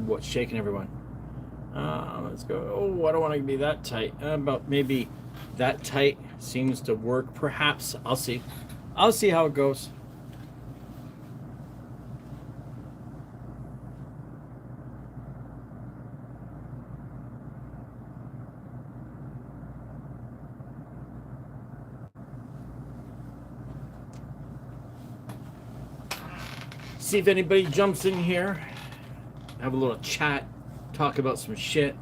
What's shaking everyone? Let's go. Oh, I don't want to be that tight. About maybe that tight seems to work. Perhaps. I'll see. I'll see how it goes. See if anybody jumps in here. Have a little chat. Talk about some shit.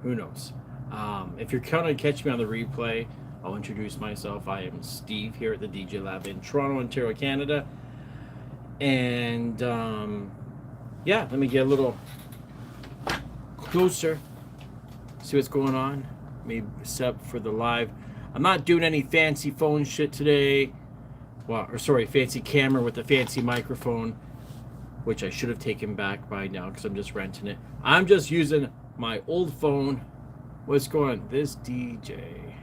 Who knows? If you're going to catch me on the replay, I'll introduce myself. I am Steve here at the DJ Lab in Toronto, Ontario, Canada. And yeah, let me get a little closer. See what's going on. Maybe set up for the live. I'm not doing any fancy phone shit today. Well, or sorry, fancy camera with a fancy microphone, which I should have taken back by now because I'm just renting it. I'm just using my old phone. What's going on? This DJ.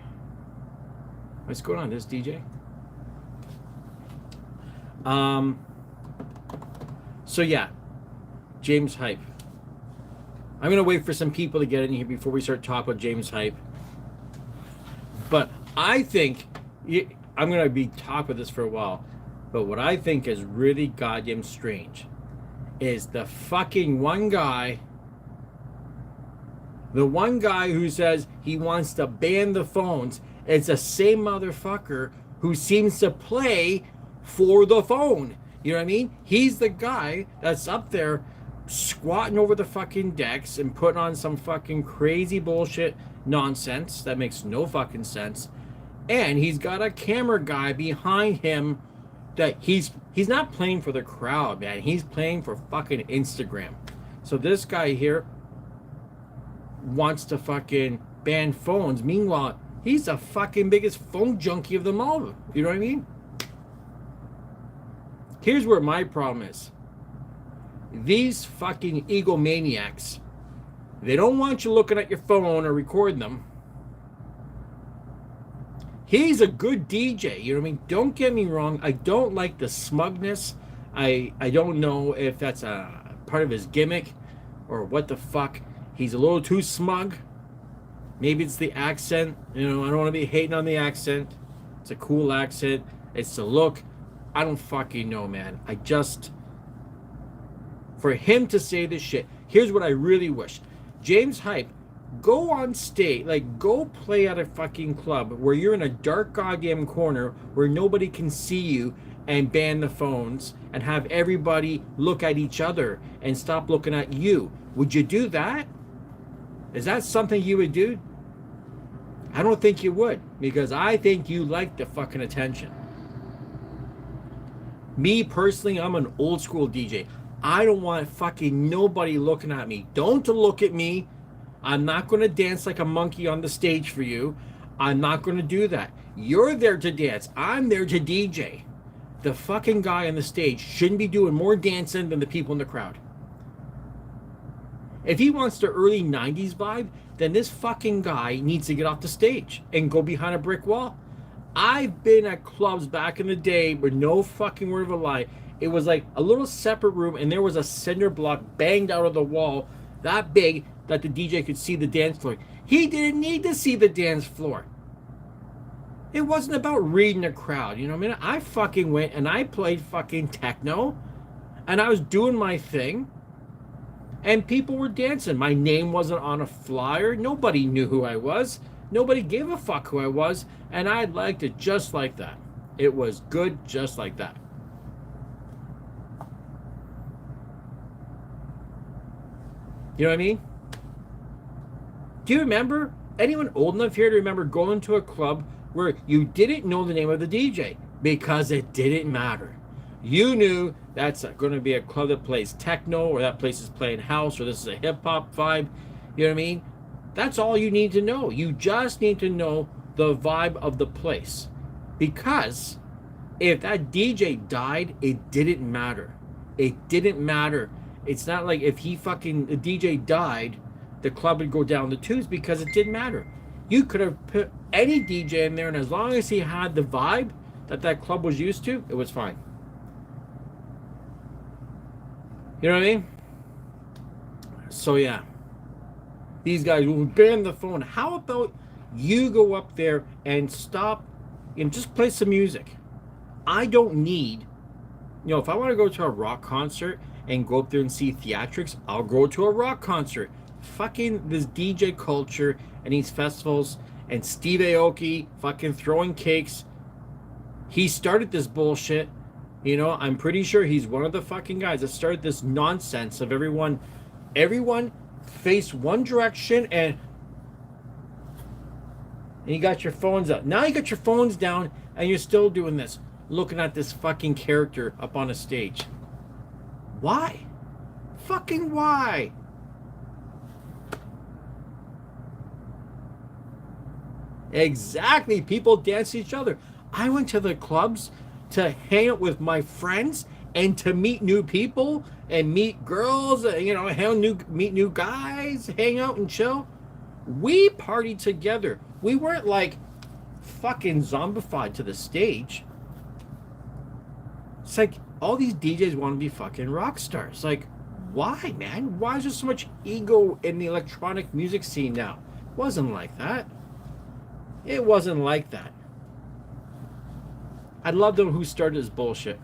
What's going on? This DJ? So yeah, James Hype. I'm gonna wait for some people to get in here before we start talking about James Hype. But I think I'm gonna be talking about this for a while. But what I think is really goddamn strange is the fucking one guy. The one guy who says he wants to ban the phones is the same motherfucker who seems to play for the phone. You know what I mean? He's the guy that's up there squatting over the fucking decks and putting on some fucking crazy bullshit nonsense that makes no fucking sense. And he's got a camera guy behind him that he's not playing for the crowd, man. He's playing for fucking Instagram. So this guy here wants to fucking ban phones. Meanwhile, he's the fucking biggest phone junkie of them all. You know what I mean? Here's where my problem is. These fucking egomaniacs, they don't want you looking at your phone or recording them. He's a good DJ, you know what I mean? Don't get me wrong. I don't like the smugness. I don't know if that's a part of his gimmick or what the fuck. He's a little too smug. Maybe it's the accent. You know, I don't want to be hating on the accent. It's a cool accent. It's the look. I don't fucking know, man. For him to say this shit, here's what I really wish. James Hype, go on stage, like go play at a fucking club where you're in a dark goddamn corner where nobody can see you and ban the phones and have everybody look at each other and stop looking at you. Would you do that? Is that something you would do? I don't think you would, because I think you like the fucking attention. Me personally, I'm an old school DJ. I don't want fucking nobody looking at me. Don't look at me. I'm not going to dance like a monkey on the stage for you. I'm not going to do that. You're there to dance. I'm there to DJ. The fucking guy on the stage shouldn't be doing more dancing than the people in the crowd. If he wants the early 90s vibe, then this fucking guy needs to get off the stage and go behind a brick wall. I've been at clubs back in the day with no fucking word of a lie. It was like a little separate room and there was a cinder block banged out of the wall that big that the DJ could see the dance floor. He didn't need to see the dance floor. It wasn't about reading the crowd. You know what I mean? I fucking went and I played fucking techno and I was doing my thing and people were dancing. My name wasn't on a flyer. Nobody knew who I was. Nobody gave a fuck who I was. And I liked it just like that. It was good just like that. You know what I mean? Do you remember, anyone old enough here to remember going to a club where you didn't know the name of the DJ because it didn't matter? You knew that's going to be a club that plays techno, or that place is playing house, or this is a hip hop vibe. You know what I mean? That's all you need to know. You just need to know the vibe of the place. Because if that DJ died, it didn't matter. It didn't matter. It's not like if the DJ died, the club would go down the tubes, because it didn't matter. You could have put any DJ in there, and as long as he had the vibe that club was used to, it was fine. You know what I mean? So yeah, these guys will ban the phone. How about you go up there and stop and just play some music? I don't need, if I want to go to a rock concert and go up there and see theatrics, I'll go to a rock concert. Fucking this DJ culture and these festivals and Steve Aoki fucking throwing cakes. He started this bullshit. I'm pretty sure he's one of the fucking guys that started this nonsense of everyone face one direction and you got your phones up. Now you got your phones down and you're still doing this, looking at this fucking character up on a stage. Why? Fucking why? Exactly. People dance to each other. I went to the clubs to hang out with my friends and to meet new people and meet girls, meet new guys, hang out and chill. We partied together. We weren't like fucking zombified to the stage. It's like all these DJs want to be fucking rock stars. Like, why, man? Why is there so much ego in the electronic music scene now? It wasn't like that. It wasn't like that. I'd love to know who started this bullshit.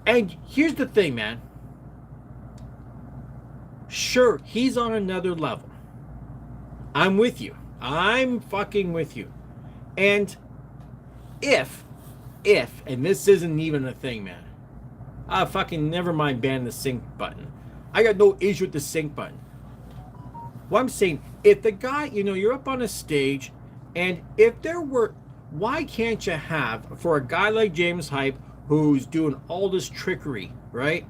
And here's the thing, man. Sure, he's on another level. I'm with you. I'm fucking with you. And if, and this isn't even a thing, man. Fucking never mind banning the sync button. I got no issue with the sync button. What I'm saying, if the guy, you're up on a stage, and if there were, why can't you have, for a guy like James Hype, who's doing all this trickery, right?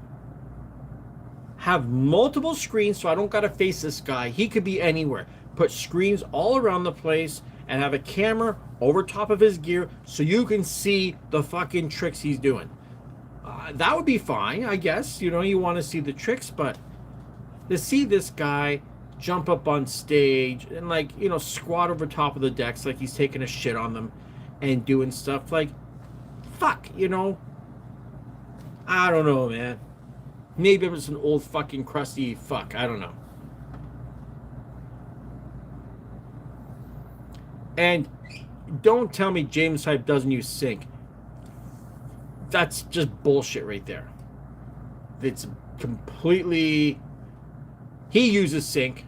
Have multiple screens so I don't gotta face this guy. He could be anywhere. Put screens all around the place and have a camera over top of his gear so you can see the fucking tricks he's doing. That would be fine, I guess. You want to see the tricks, but to see this guy jump up on stage and squat over top of the decks like he's taking a shit on them and doing stuff like, fuck, I don't know, man. Maybe it was an old fucking crusty fuck. I don't know. And don't tell me James Hype doesn't use sync. That's just bullshit right there. It's completely... He uses sync.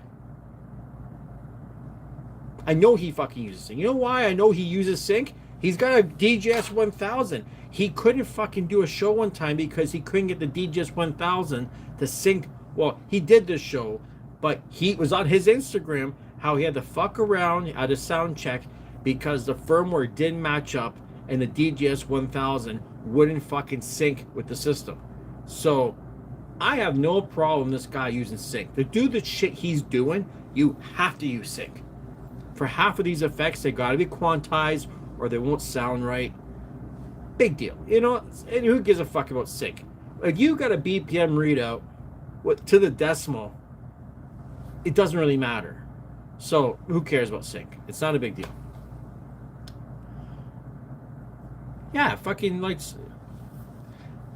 I know he fucking uses sync. You know why I know he uses sync? He's got a DJs 1000. He couldn't fucking do a show one time because he couldn't get the DJs 1000 to sync. Well, he did the show, but he was on his Instagram how he had to fuck around at a sound check because the firmware didn't match up and the DJs 1000 wouldn't fucking sync with the system. So I have no problem this guy using sync. To do the shit he's doing, you have to use sync. For half of these effects, they gotta be quantized or they won't sound right. Big deal. And who gives a fuck about sync? If you got a BPM readout to the decimal, it doesn't really matter. So who cares about sync? It's not a big deal. Yeah, fucking like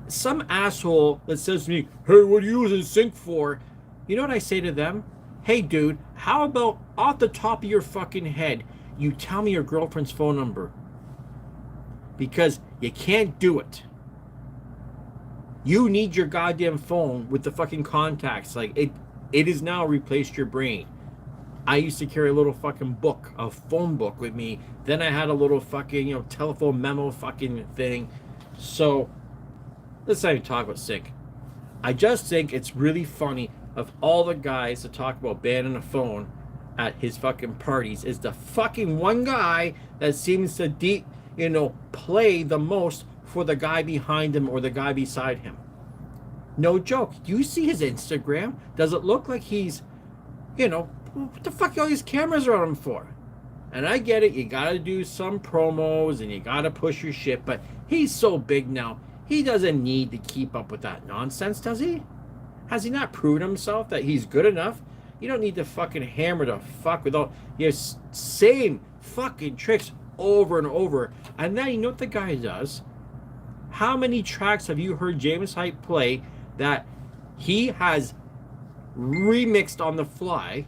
some asshole that says to me, hey, what are you using sync for? You know what I say to them? Hey, dude, how about off the top of your fucking head, you tell me your girlfriend's phone number? Because you can't do it. You need your goddamn phone with the fucking contacts. Like, it has now replaced your brain. I used to carry a little fucking book, a phone book with me. Then I had a little fucking, telephone memo fucking thing. So, let's not even talk about sync. I just think it's really funny of all the guys that talk about banning a phone at his fucking parties is the fucking one guy that seems to play the most for the guy behind him or the guy beside him. No joke. Do you see his Instagram? Does it look like he's, what the fuck are all these cameras around him for? And I get it. You got to do some promos and you got to push your shit. But he's so big now. He doesn't need to keep up with that nonsense, does he? Has he not proven himself that he's good enough? You don't need to fucking hammer the fuck with all your same fucking tricks over and over. And then you know what the guy does? How many tracks have you heard James Hype play that he has remixed on the fly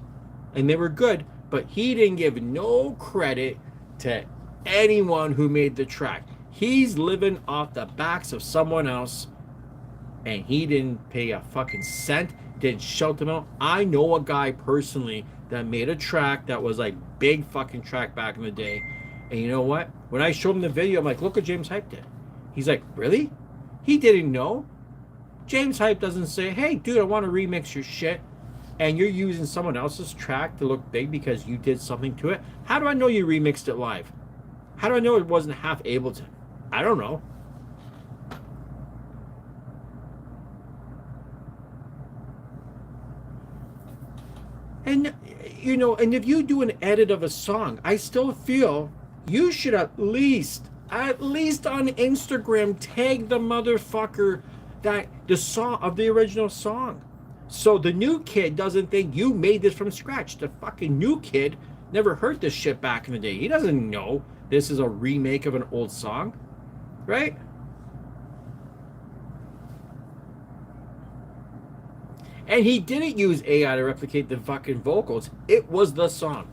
and they were good, but he didn't give no credit to anyone who made the track? He's living off the backs of someone else, and he didn't pay a fucking cent, didn't shout them out. I know a guy personally that made a track that was like big fucking track back in the day, and you know what? When I showed him the video, I'm like, look what James Hype did. He's like, really? He didn't know. James Hype doesn't say, hey, dude, I want to remix your shit, and you're using someone else's track to look big because you did something to it. How do I know you remixed it live? How do I know it wasn't half Ableton? I don't know. And, you know, and if you do an edit of a song, I still feel you should at least on Instagram, tag the motherfucker that the song of the original song. So the new kid doesn't think you made this from scratch. The fucking new kid never heard this shit back in the day. He doesn't know this is a remake of an old song, right? And he didn't use AI to replicate the fucking vocals. It was the song.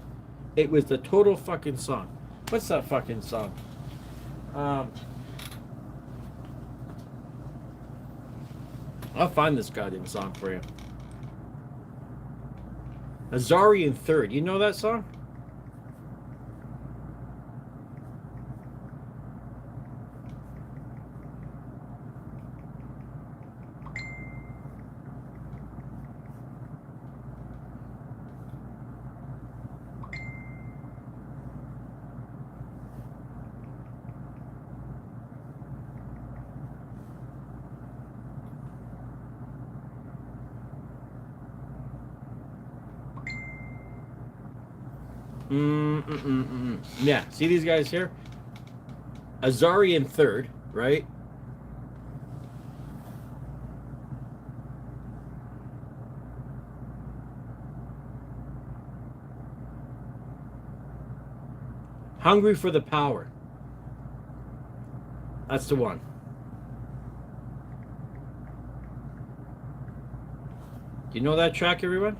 It was the total fucking song. What's that fucking song? I'll find this goddamn song for you. Azari in Third. You know that song? Yeah, see these guys here? Azari in Third, right? Hungry for the Power. That's the one. Do you know that track, everyone?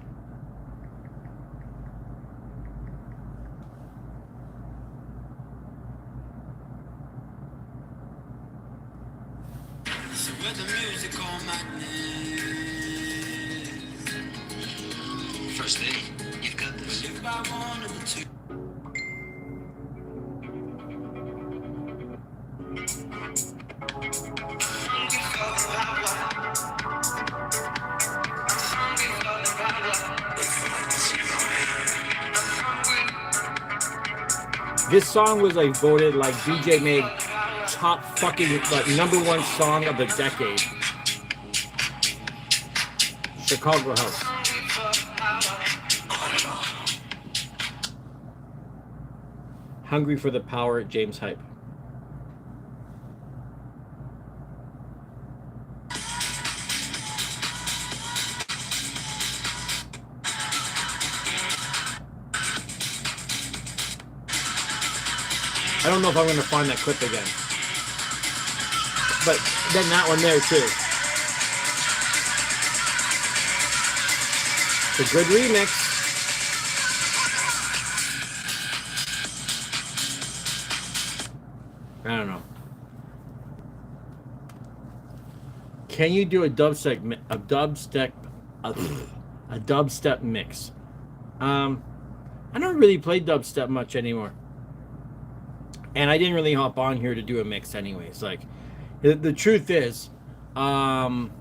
This song was like voted like DJ made top fucking like #1 song of the decade. Chicago House. Hungry for the Power, James Hype. I don't know if I'm going to find that clip again. But then that one there too. It's a good remix. I don't know. Can you do a dubstep mix? I don't really play dubstep much anymore. And I didn't really hop on here to do a mix anyways. Like, the truth is, and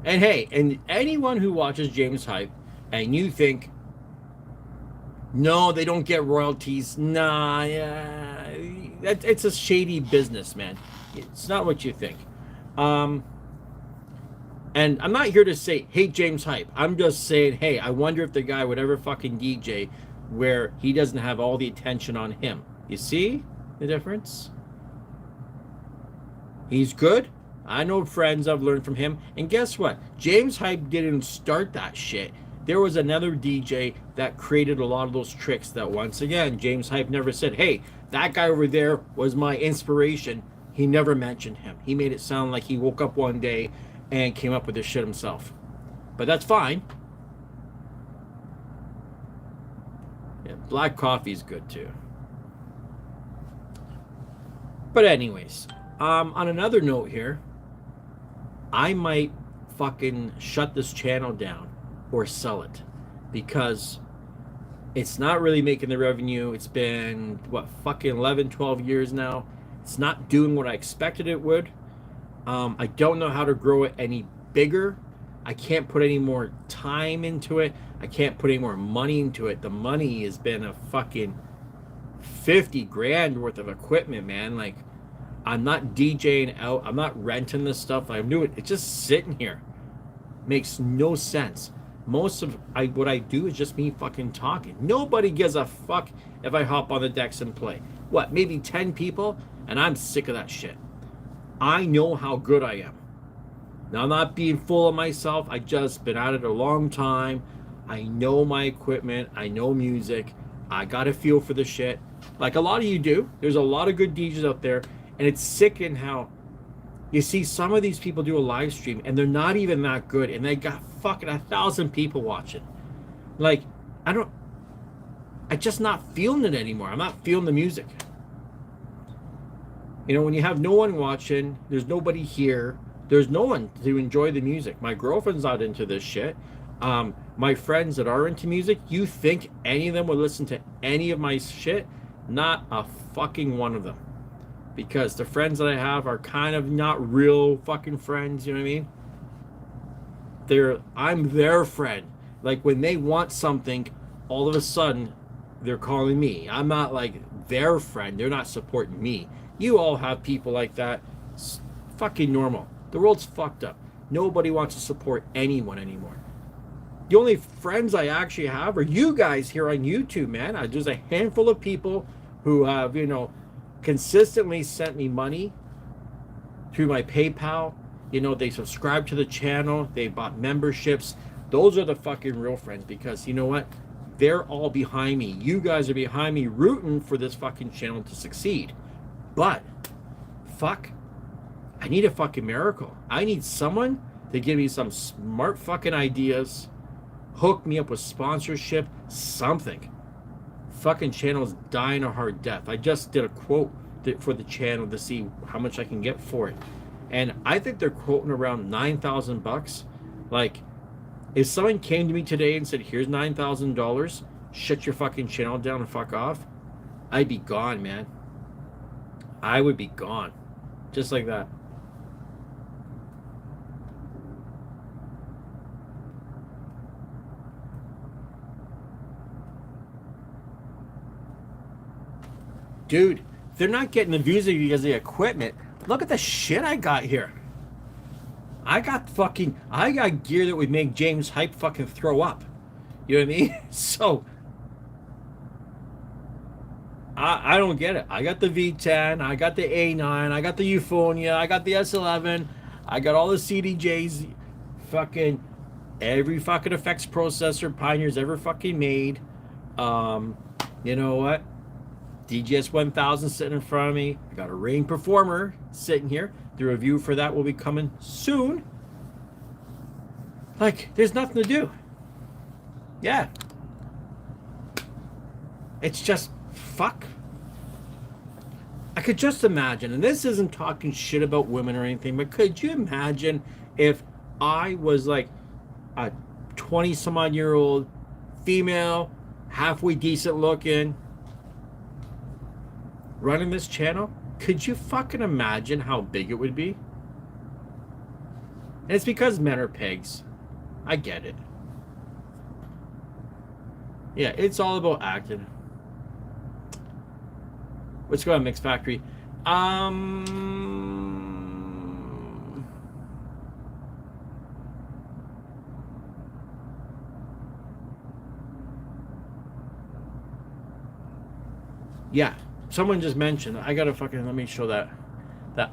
hey, and anyone who watches James Hype and you think, no, they don't get royalties. Nah, yeah, it's a shady business, man. It's not what you think. And I'm not here to say, hate James Hype. I'm just saying, hey, I wonder if the guy would ever fucking DJ where he doesn't have all the attention on him. You see the difference? He's good. I know friends I've learned from him. And guess what? James Hype didn't start that shit. there was another DJ that created a lot of those tricks that, once again, James Hype never said, hey, that guy over there was my inspiration. He never mentioned him. He made it sound like he woke up one day and came up with this shit himself. But that's fine. Yeah, black coffee is good too. But anyways, on another note here, I might fucking shut this channel down or sell it, because it's not really making the revenue. It's been, what, fucking 11, 12 years now. It's not doing what I expected it would. I don't know how to grow it any bigger. I can't put any more time into it. I can't put any more money into it. The money has been a fucking 50 grand worth of equipment, man. Like, I'm not DJing out. I'm not renting this stuff. I'm doing it. It's just sitting here. Makes no sense. Most of what I do is just me fucking talking. Nobody gives a fuck if I hop on the decks and play. What, maybe 10 people? And I'm sick of that shit. I know how good I am. Now, I'm not being full of myself. I just been at it a long time. I know my equipment. I know music. I got a feel for the shit. Like a lot of you do. There's a lot of good DJs out there. And it's sickening how you see some of these people do a live stream and they're not even that good, and they got fucking 1,000 people watching. Like, I'm just not feeling it anymore. I'm not feeling the music. You know, when you have no one watching, there's nobody here, there's no one to enjoy the music. My girlfriend's not into this shit. My friends that are into music, you think any of them would listen to any of my shit? Not a fucking one of them. Because the friends that I have are kind of not real fucking friends, you know what I mean? I'm their friend. Like, when they want something, all of a sudden, they're calling me. I'm not like their friend. They're not supporting me. You all have people like that. It's fucking normal. The world's fucked up. Nobody wants to support anyone anymore. The only friends I actually have are you guys here on YouTube, man. There's a handful of people who have, you know, consistently sent me money through my PayPal. You know, they subscribe to the channel. They bought memberships. Those are the fucking real friends, because you know what? They're all behind me. You guys are behind me rooting for this fucking channel to succeed. But, fuck, I need a fucking miracle. I need someone to give me some smart fucking ideas, hook me up with sponsorship, something. Fucking channel's dying a hard death. I just did a quote for the channel to see how much I can get for it, and I think they're quoting around $9,000. Like, if someone came to me today and said, here's $9,000, shut your fucking channel down and fuck off, I'd be gone, man. I would be gone, just like that. Dude, they're not getting the views because of the equipment. Look at the shit I got here. I got gear that would make James Hype fucking throw up. You know what I mean? So, I don't get it. I got the V10, I got the A9, I got the Euphonia, I got the S11, I got all the CDJs, fucking every fucking effects processor Pioneer's ever fucking made. You know what? DJS 1000 sitting in front of me. I got a Rain Performer sitting here. The review for that will be coming soon. Like, there's nothing to do. Yeah. It's just, fuck. I could just imagine, and this isn't talking shit about women or anything, but could you imagine if I was like a 20-some-odd-year-old female, halfway decent looking, running this channel? Could you fucking imagine how big it would be? And it's because men are pigs. I get it. Yeah, it's all about acting. What's going on, Mix Factory? Yeah. Someone just mentioned, I gotta fucking, let me show that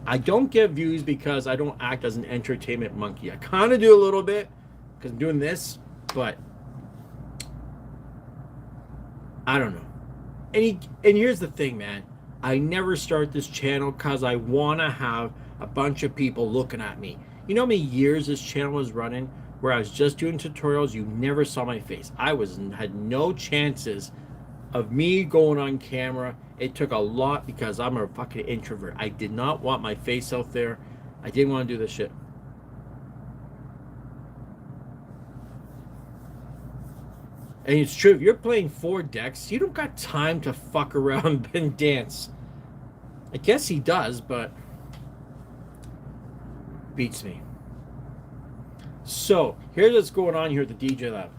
I don't get views because I don't act as an entertainment monkey. I kind of do a little bit because I'm doing this, but I don't know. And here's the thing, man. I never start this channel because I want to have a bunch of people looking at me. You know how many years this channel was running where I was just doing tutorials? You never saw my face. Had no chances of me going on camera. It took a lot because I'm a fucking introvert. I did not want my face out there. I didn't want to do this shit. And it's true, if you're playing 4 decks, you don't got time to fuck around and dance. I guess he does, but beats me. So, here's what's going on here at the DJ Lab.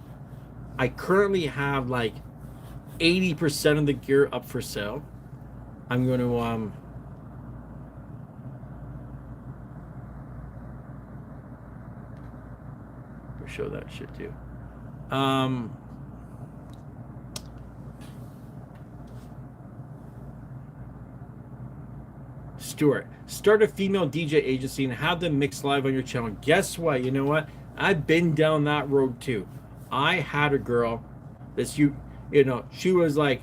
I currently have like 80% of the gear up for sale. I'm going to show that shit too. Stuart, start a female DJ agency and have them mix live on your channel. Guess what? You know what? I've been down that road too. I had a girl that's you know, she was like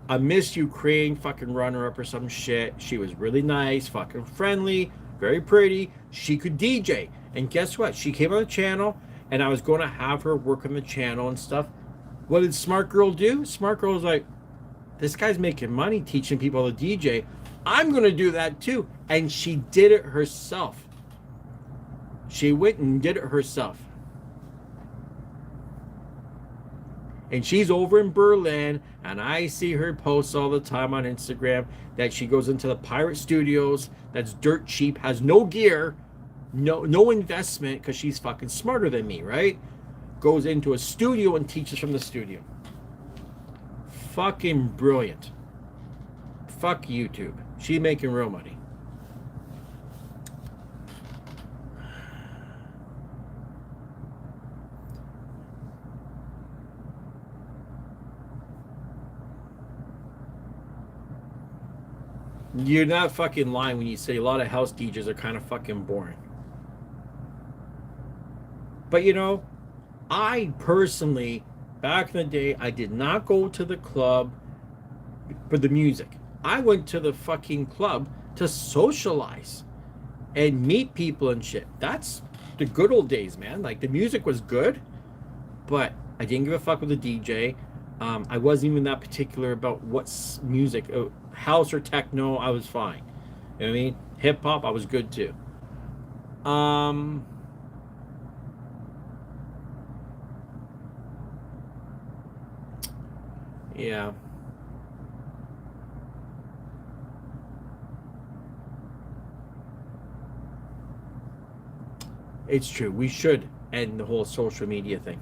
a Miss Ukraine fucking runner-up or some shit. She was really nice, fucking friendly, very pretty. She could DJ. And guess what? She came on the channel and I was going to have her work on the channel and stuff. What did Smart Girl do? Smart Girl was like, this guy's making money teaching people to DJ. I'm going to do that too. And she did it herself. She went and did it herself. And she's over in Berlin, and I see her posts all the time on Instagram that she goes into the pirate studios that's dirt cheap, has no gear, no investment, because she's fucking smarter than me, right? Goes into a studio and teaches from the studio. Fucking brilliant. Fuck YouTube. She making real money. You're not fucking lying when you say a lot of house DJs are kind of fucking boring. But you know, I personally, back in the day, I did not go to the club for the music. I went to the fucking club to socialize and meet people and shit. That's the good old days, man. Like, the music was good, but I didn't give a fuck with the DJ. I wasn't even that particular about what's music. House or techno, I was fine. You know what I mean? Hip hop, I was good too. Yeah. It's true. We should end the whole social media thing.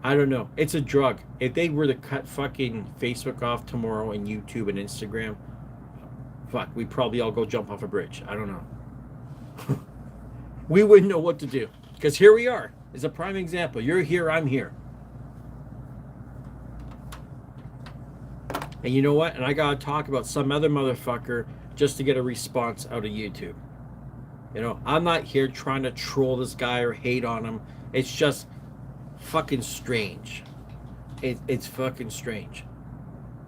I don't know. It's a drug. If they were to cut fucking Facebook off tomorrow and YouTube and Instagram, fuck, we'd probably all go jump off a bridge. I don't know. We wouldn't know what to do. Because here we are. It's a prime example. You're here, I'm here. And you know what? And I gotta talk about some other motherfucker just to get a response out of YouTube. You know, I'm not here trying to troll this guy or hate on him. It's just fucking strange. It's fucking strange.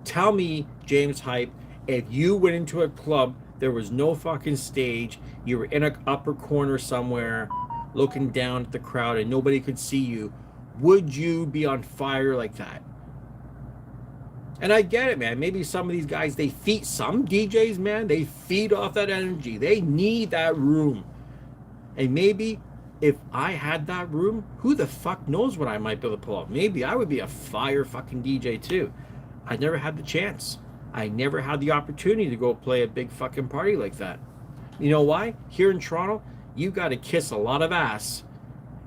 Tell me, James Hype, if you went into a club, there was no fucking stage, you were in an upper corner somewhere looking down at the crowd and nobody could see you, would you be on fire like that? And I get it, man. Maybe some of these guys, some DJs, man, they feed off that energy. They need that room. And maybe if I had that room, who the fuck knows what I might be able to pull off? Maybe I would be a fire fucking DJ too. I never had the chance. I never had the opportunity to go play a big fucking party like that. You know why? Here in Toronto, you got to kiss a lot of ass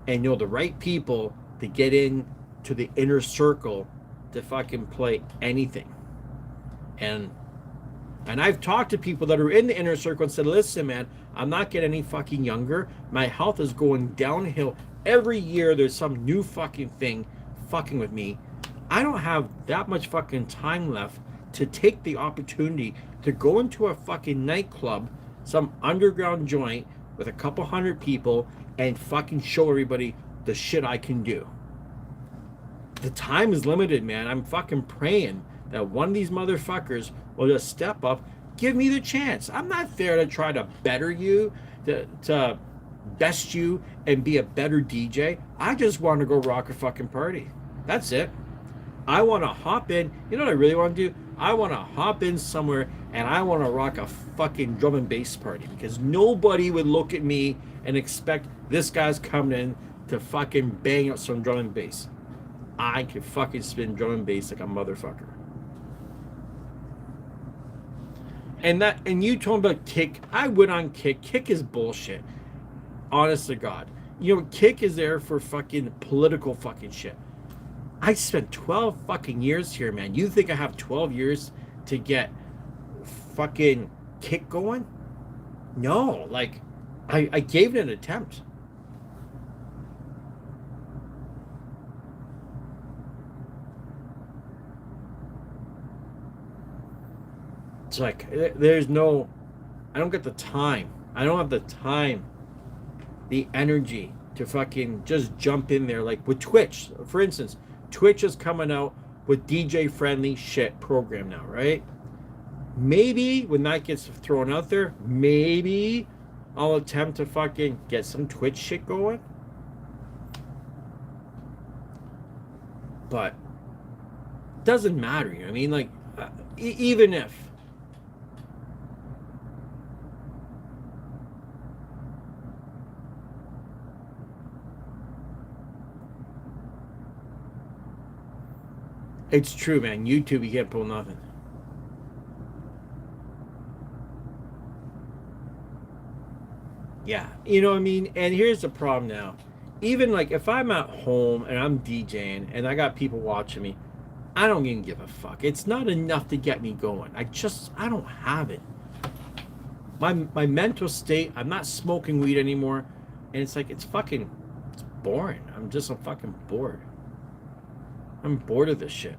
and know the right people to get in to the inner circle to fucking play anything. And I've talked to people that are in the inner circle and said, listen, man, I'm not getting any fucking younger. My health is going downhill. Every year there's some new fucking thing fucking with me. I don't have that much fucking time left to take the opportunity to go into a fucking nightclub, some underground joint with a couple hundred people and fucking show everybody the shit I can do. The time is limited, man. I'm fucking praying that one of these motherfuckers will just step up, give me the chance. I'm not there to try to better you, to best you and be a better DJ. I just want to go rock a fucking party. That's it. I want to hop in. You know what I really want to do? I want to hop in somewhere and I want to rock a fucking drum and bass party, because nobody would look at me and expect this guy's coming in to fucking bang out some drum and bass. I can fucking spin drum and bass like a motherfucker. And you told me about Kick. I went on Kick. Kick is bullshit. Honest to God. You know, Kick is there for fucking political fucking shit. I spent 12 fucking years here, man. You think I have 12 years to get fucking Kick going? No, like, I gave it an attempt. It's like, there's no, I don't get the time. I don't have the time, the energy to fucking just jump in there. Like with Twitch, for instance, Twitch is coming out with DJ friendly shit program now, right? Maybe when that gets thrown out there, maybe I'll attempt to fucking get some Twitch shit going. But it doesn't matter. You know what I mean? Like, even if it's true, man. YouTube, you can't pull nothing. Yeah, you know what I mean? And here's the problem now. Even like if I'm at home and I'm DJing and I got people watching me, I don't even give a fuck. It's not enough to get me going. I don't have it. My mental state, I'm not smoking weed anymore. And it's like, it's boring. I'm fucking bored. I'm bored of this shit.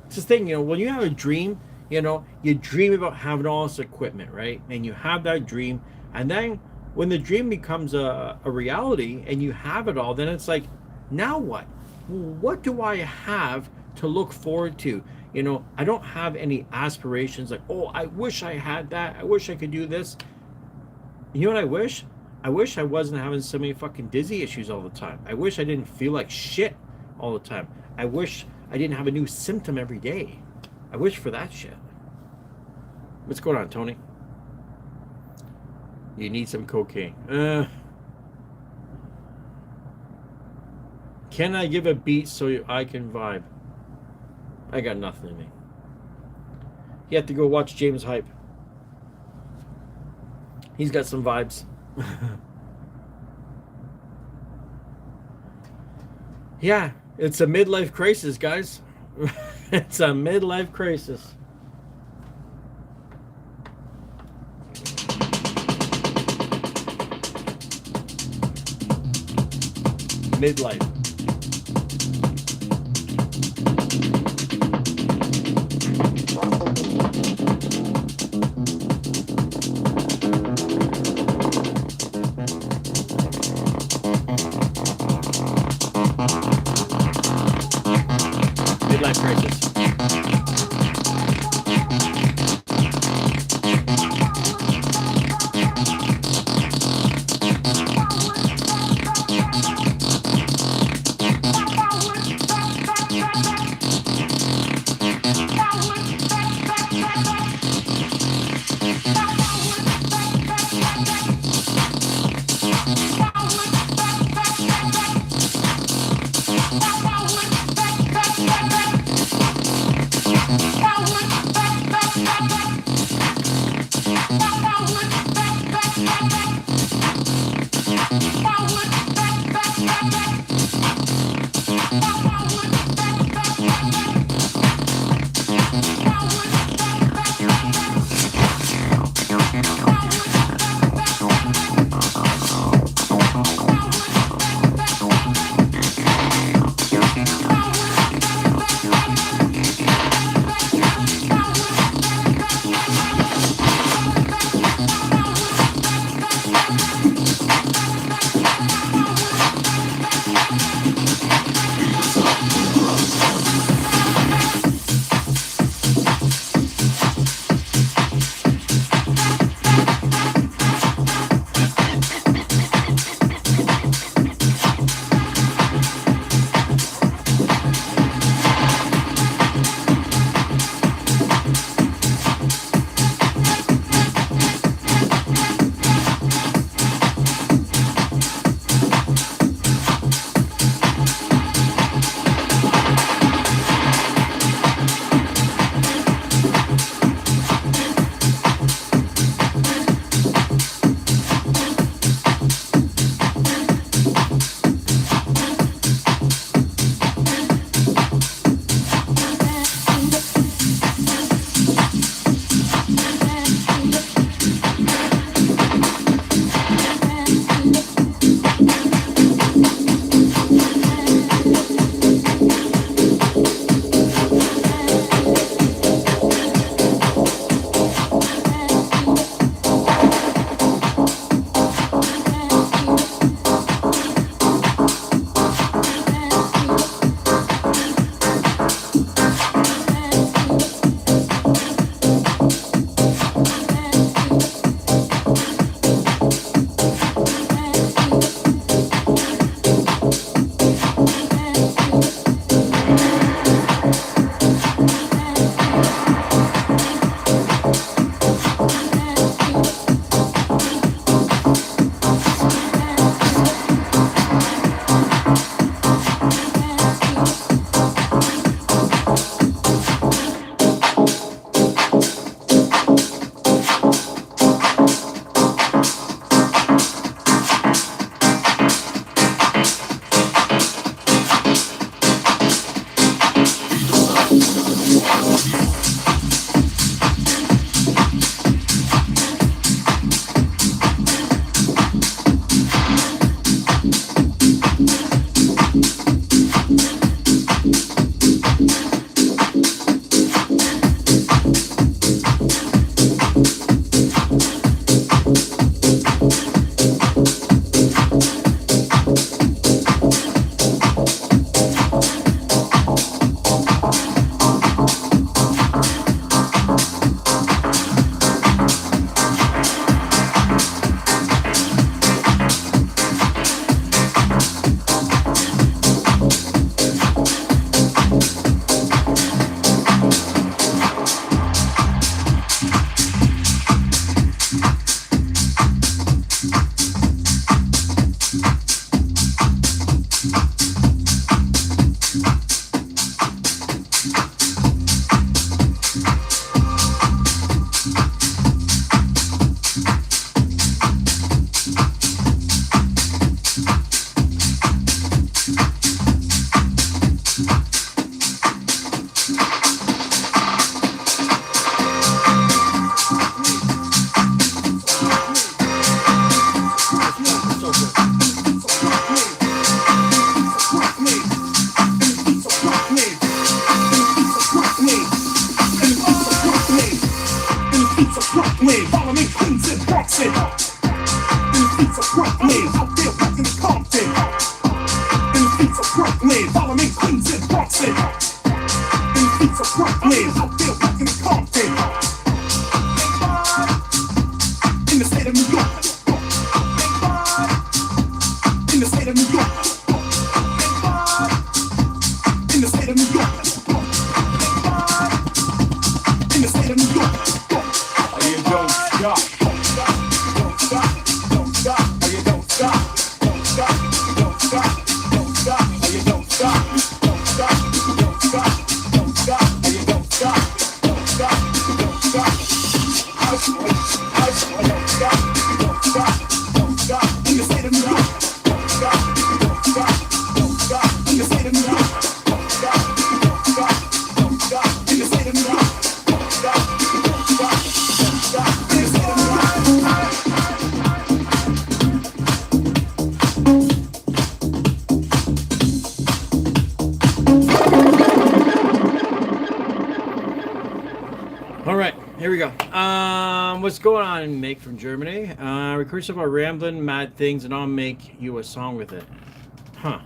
It's the thing, you know, when you have a dream, you know, you dream about having all this equipment, right? And you have that dream. And then when the dream becomes a reality and you have it all, then it's like, now what? What do I have to look forward to? You know, I don't have any aspirations like, oh, I wish I had that. I wish I could do this. You know what I wish? I wish I wasn't having so many fucking dizzy issues all the time. I wish I didn't feel like shit all the time. I wish I didn't have a new symptom every day. I wish for that shit. What's going on, Tony? You need some cocaine. Can I give a beat so I can vibe? I got nothing in me. You have to go watch James Hype. He's got some vibes. Yeah, it's a midlife crisis, guys. It's a midlife crisis. Midlife. Midlife crisis. Brooklyn, I feel back in Compton. In the state of New York. In the state of New York. In the state of New York. In the state of New York. You don't stop. Don't stop. Don't stop. Don't stop. You don't stop. Don't stop. Don't stop. Don't stop. You don't stop. Don't stop. Don't stop. Don't stop. You don't stop. Don't stop. Don't stop. Don't stop. Don't stop. Don't stop. In the state of New York. Don't stop. Don't stop. Don't stop. In the state of New York. Don't stop. Don't stop. Don't stop. In the state of New York. Don't stop. Don't stop. Don't stop. In the state of New York. All right, here we go. What's going on, Mick from Germany? Record about rambling, mad things, and I'll make you a song with it. Huh.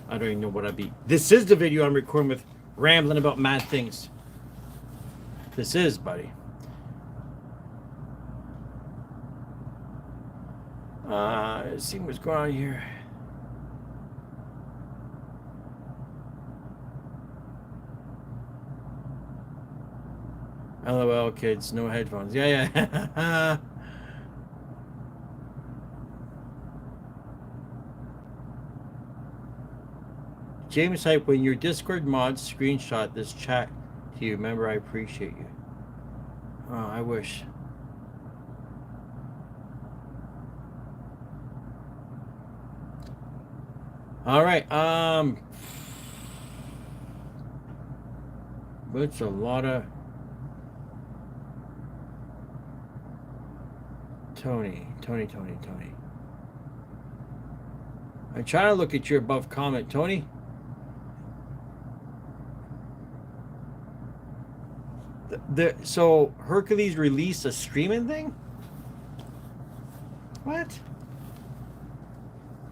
I don't even know what I'd be. This is the video I'm recording with rambling about mad things. This is, buddy. Let's see what's going on here. LOL, kids, no headphones. Yeah. James Hype, when your Discord mods screenshot this chat to you, remember I appreciate you. Oh, I wish. All right, it's a lot of Tony. I'm trying to look at your above comment, Tony. So Hercules released a streaming thing? What?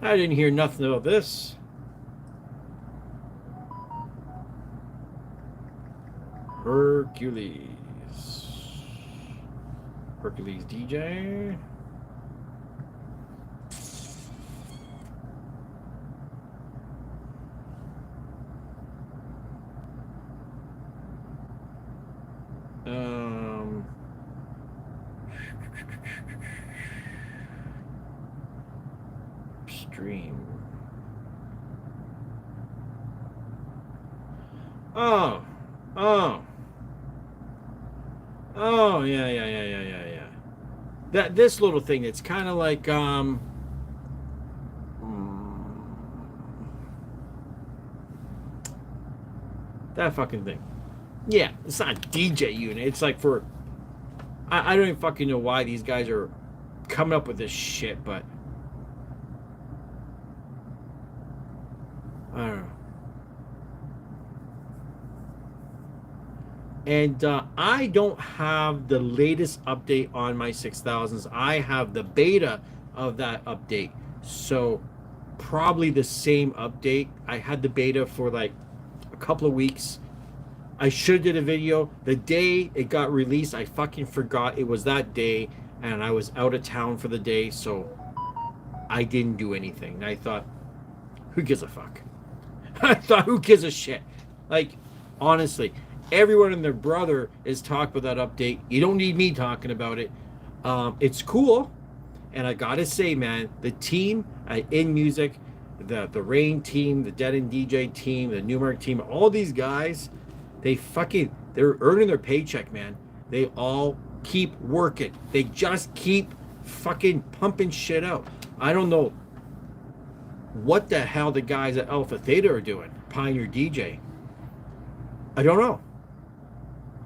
I didn't hear nothing about this. Hercules DJ. Stream. Oh, yeah. This little thing, it's kind of like that fucking thing. Yeah, it's not a DJ unit. It's like for I don't even fucking know why these guys are coming up with this shit, but I don't know. And I don't have the latest update on my 6000s. I have the beta of that update. So probably the same update. I had the beta for like a couple of weeks. I should have did a video. The day it got released, I fucking forgot it was that day. And I was out of town for the day. So I didn't do anything. And I thought, who gives a fuck? I thought, who gives a shit? Like, honestly. Everyone and their brother is talking about that update. You don't need me talking about it. It's cool. And I gotta say, man, the team at In Music, the Rain team, the Dead and DJ team, the Newmark team, all these guys, they're earning their paycheck, man. They all keep working. They just keep fucking pumping shit out. I don't know what the hell the guys at Alpha Theta are doing, Pioneer DJ. I don't know.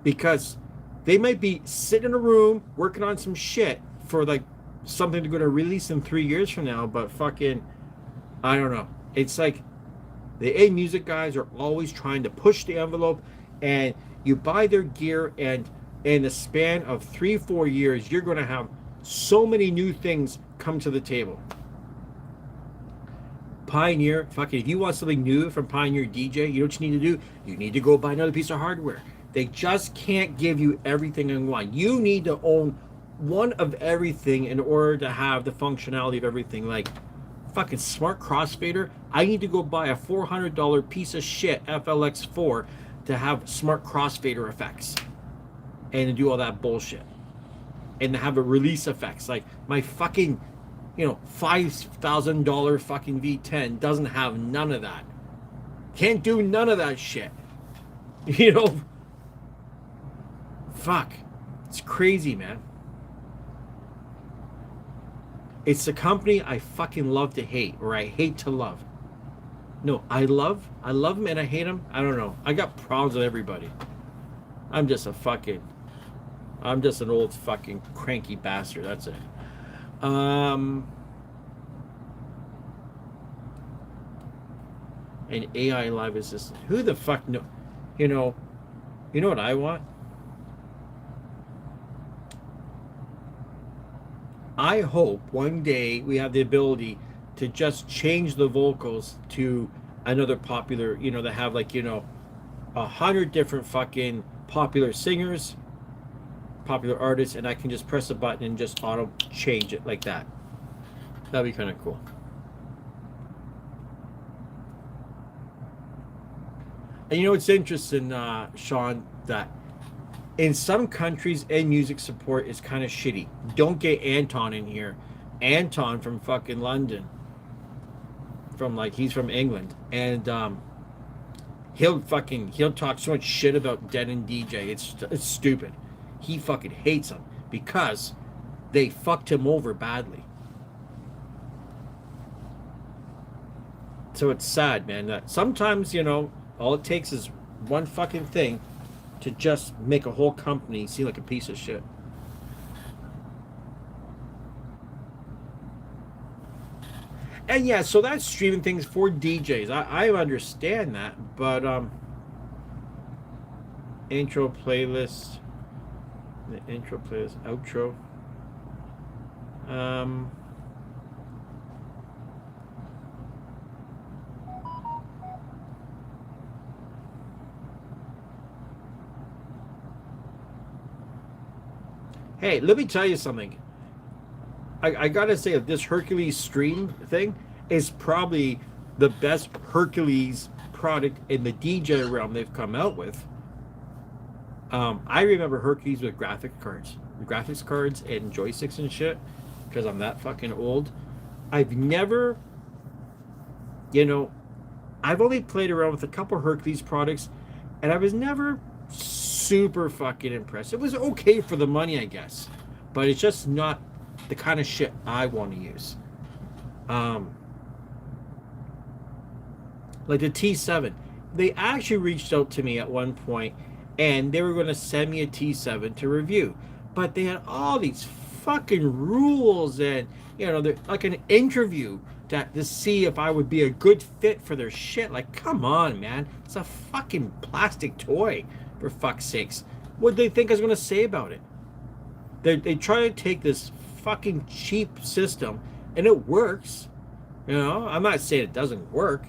Because they might be sitting in a room working on some shit for like something they're going to release in 3 years from now, but fucking, I don't know. It's like the A Music guys are always trying to push the envelope, and you buy their gear, and in the span of 3-4 years, you're going to have so many new things come to the table. Pioneer, fucking, if you want something new from Pioneer DJ, you know what you need to do? You need to go buy another piece of hardware. They just can't give you everything in one. You need to own one of everything in order to have the functionality of everything. Like, fucking smart crossfader. I need to go buy a $400 piece of shit FLX4 to have smart crossfader effects and to do all that bullshit and to have a release effects. Like, my fucking, you know, $5,000 fucking V10 doesn't have none of that. Can't do none of that shit. You know, fuck, it's crazy, man. It's a company I fucking love to hate, or I hate to love. No, I love them and I hate them. I don't know. I got problems with everybody. I'm just an old fucking cranky bastard. That's it. An AI live assistant. Who the fuck know? You know what I want? I hope one day we have the ability to just change the vocals to another popular, you know, that have like, you know, 100 different fucking popular singers, popular artists, and I can just press a button and just auto change it like that. That'd be kind of cool. And you know, it's interesting, Sean, that in some countries, end music support is kind of shitty. Don't get Anton in here. Anton from fucking London. He's from England. And he'll talk so much shit about Dead and DJ. It's stupid. He fucking hates them because they fucked him over badly. So it's sad, man, that sometimes, you know, all it takes is one fucking thing to just make a whole company seem like a piece of shit. And yeah, so that's streaming things for DJs. I understand that, but intro playlist, the intro playlist, outro. Hey, let me tell you something. I gotta say that this Hercules stream thing is probably the best Hercules product in the DJ realm they've come out with. I remember Hercules with graphics cards and joysticks and shit, because I'm that fucking old. I've never, you know, I've only played around with a couple Hercules products, and I was never super fucking impressed. It was okay for the money, I guess, but it's just not the kind of shit I want to use. Like the T7, they actually reached out to me at one point, and they were going to send me a T7 to review, but they had all these fucking rules, and you know, they're like an interview to see if I would be a good fit for their shit. Like, come on, man, it's a fucking plastic toy, for fuck's sakes. What do they think I was going to say about it? They try to take this fucking cheap system, and it works. You know, I'm not saying it doesn't work,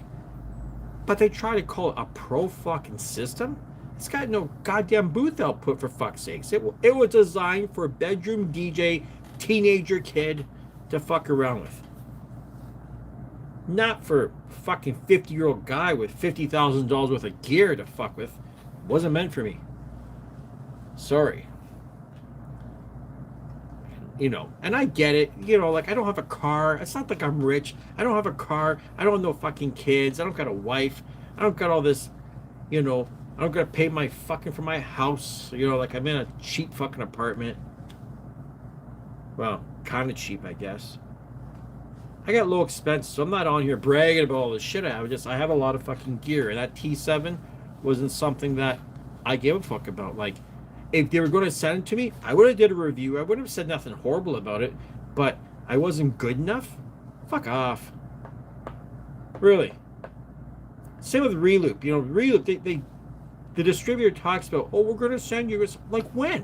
but they try to call it a pro fucking system. It's got no goddamn booth output, for fuck's sakes. It was designed for a bedroom DJ teenager kid to fuck around with, not for a fucking 50-year-old guy with $50,000 worth of gear to fuck with. Wasn't meant for me. Sorry. You know, and I get it. You know, like, I don't have a car. It's not like I'm rich. I don't have a car. I don't have no fucking kids. I don't got a wife. I don't got all this, you know, I don't got to pay my fucking for my house. You know, like, I'm in a cheap fucking apartment. Well, kind of cheap, I guess. I got low expenses, so I'm not on here bragging about all this shit I have. I have a lot of fucking gear, and that T7 wasn't something that I gave a fuck about. Like, if they were going to send it to me, I would have did a review. I wouldn't have said nothing horrible about it, but I wasn't good enough. Fuck off. Really. Same with Reloop. You know, Reloop, the distributor talks about, oh, we're going to send you. Like, when?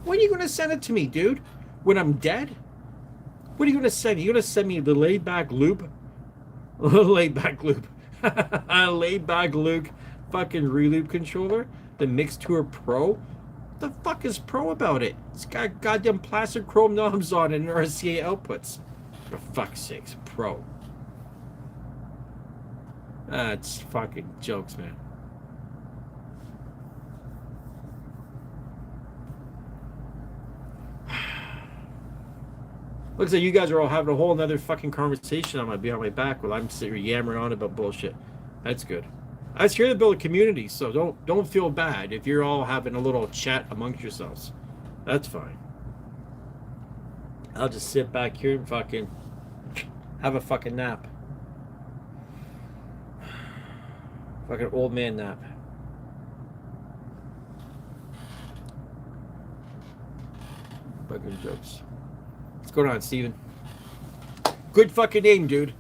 When are you going to send it to me, dude? When I'm dead? What are you going to send me? You're going to send me the laid back loop Laid back loop. Laid back Luke fucking reloop controller. The Mix Tour Pro. What the fuck is pro about it? It's got goddamn plastic chrome knobs on it and RCA outputs. For fuck's sakes, pro. That's fucking jokes, man. Looks like you guys are all having a whole nother fucking conversation on my back while I'm sitting here yammering on about bullshit. That's good. I was here to build a community, so don't feel bad if you're all having a little chat amongst yourselves. That's fine. I'll just sit back here and fucking have a fucking nap. Fucking old man nap. Fucking jokes. What's going on, Steven? Good fucking name, dude.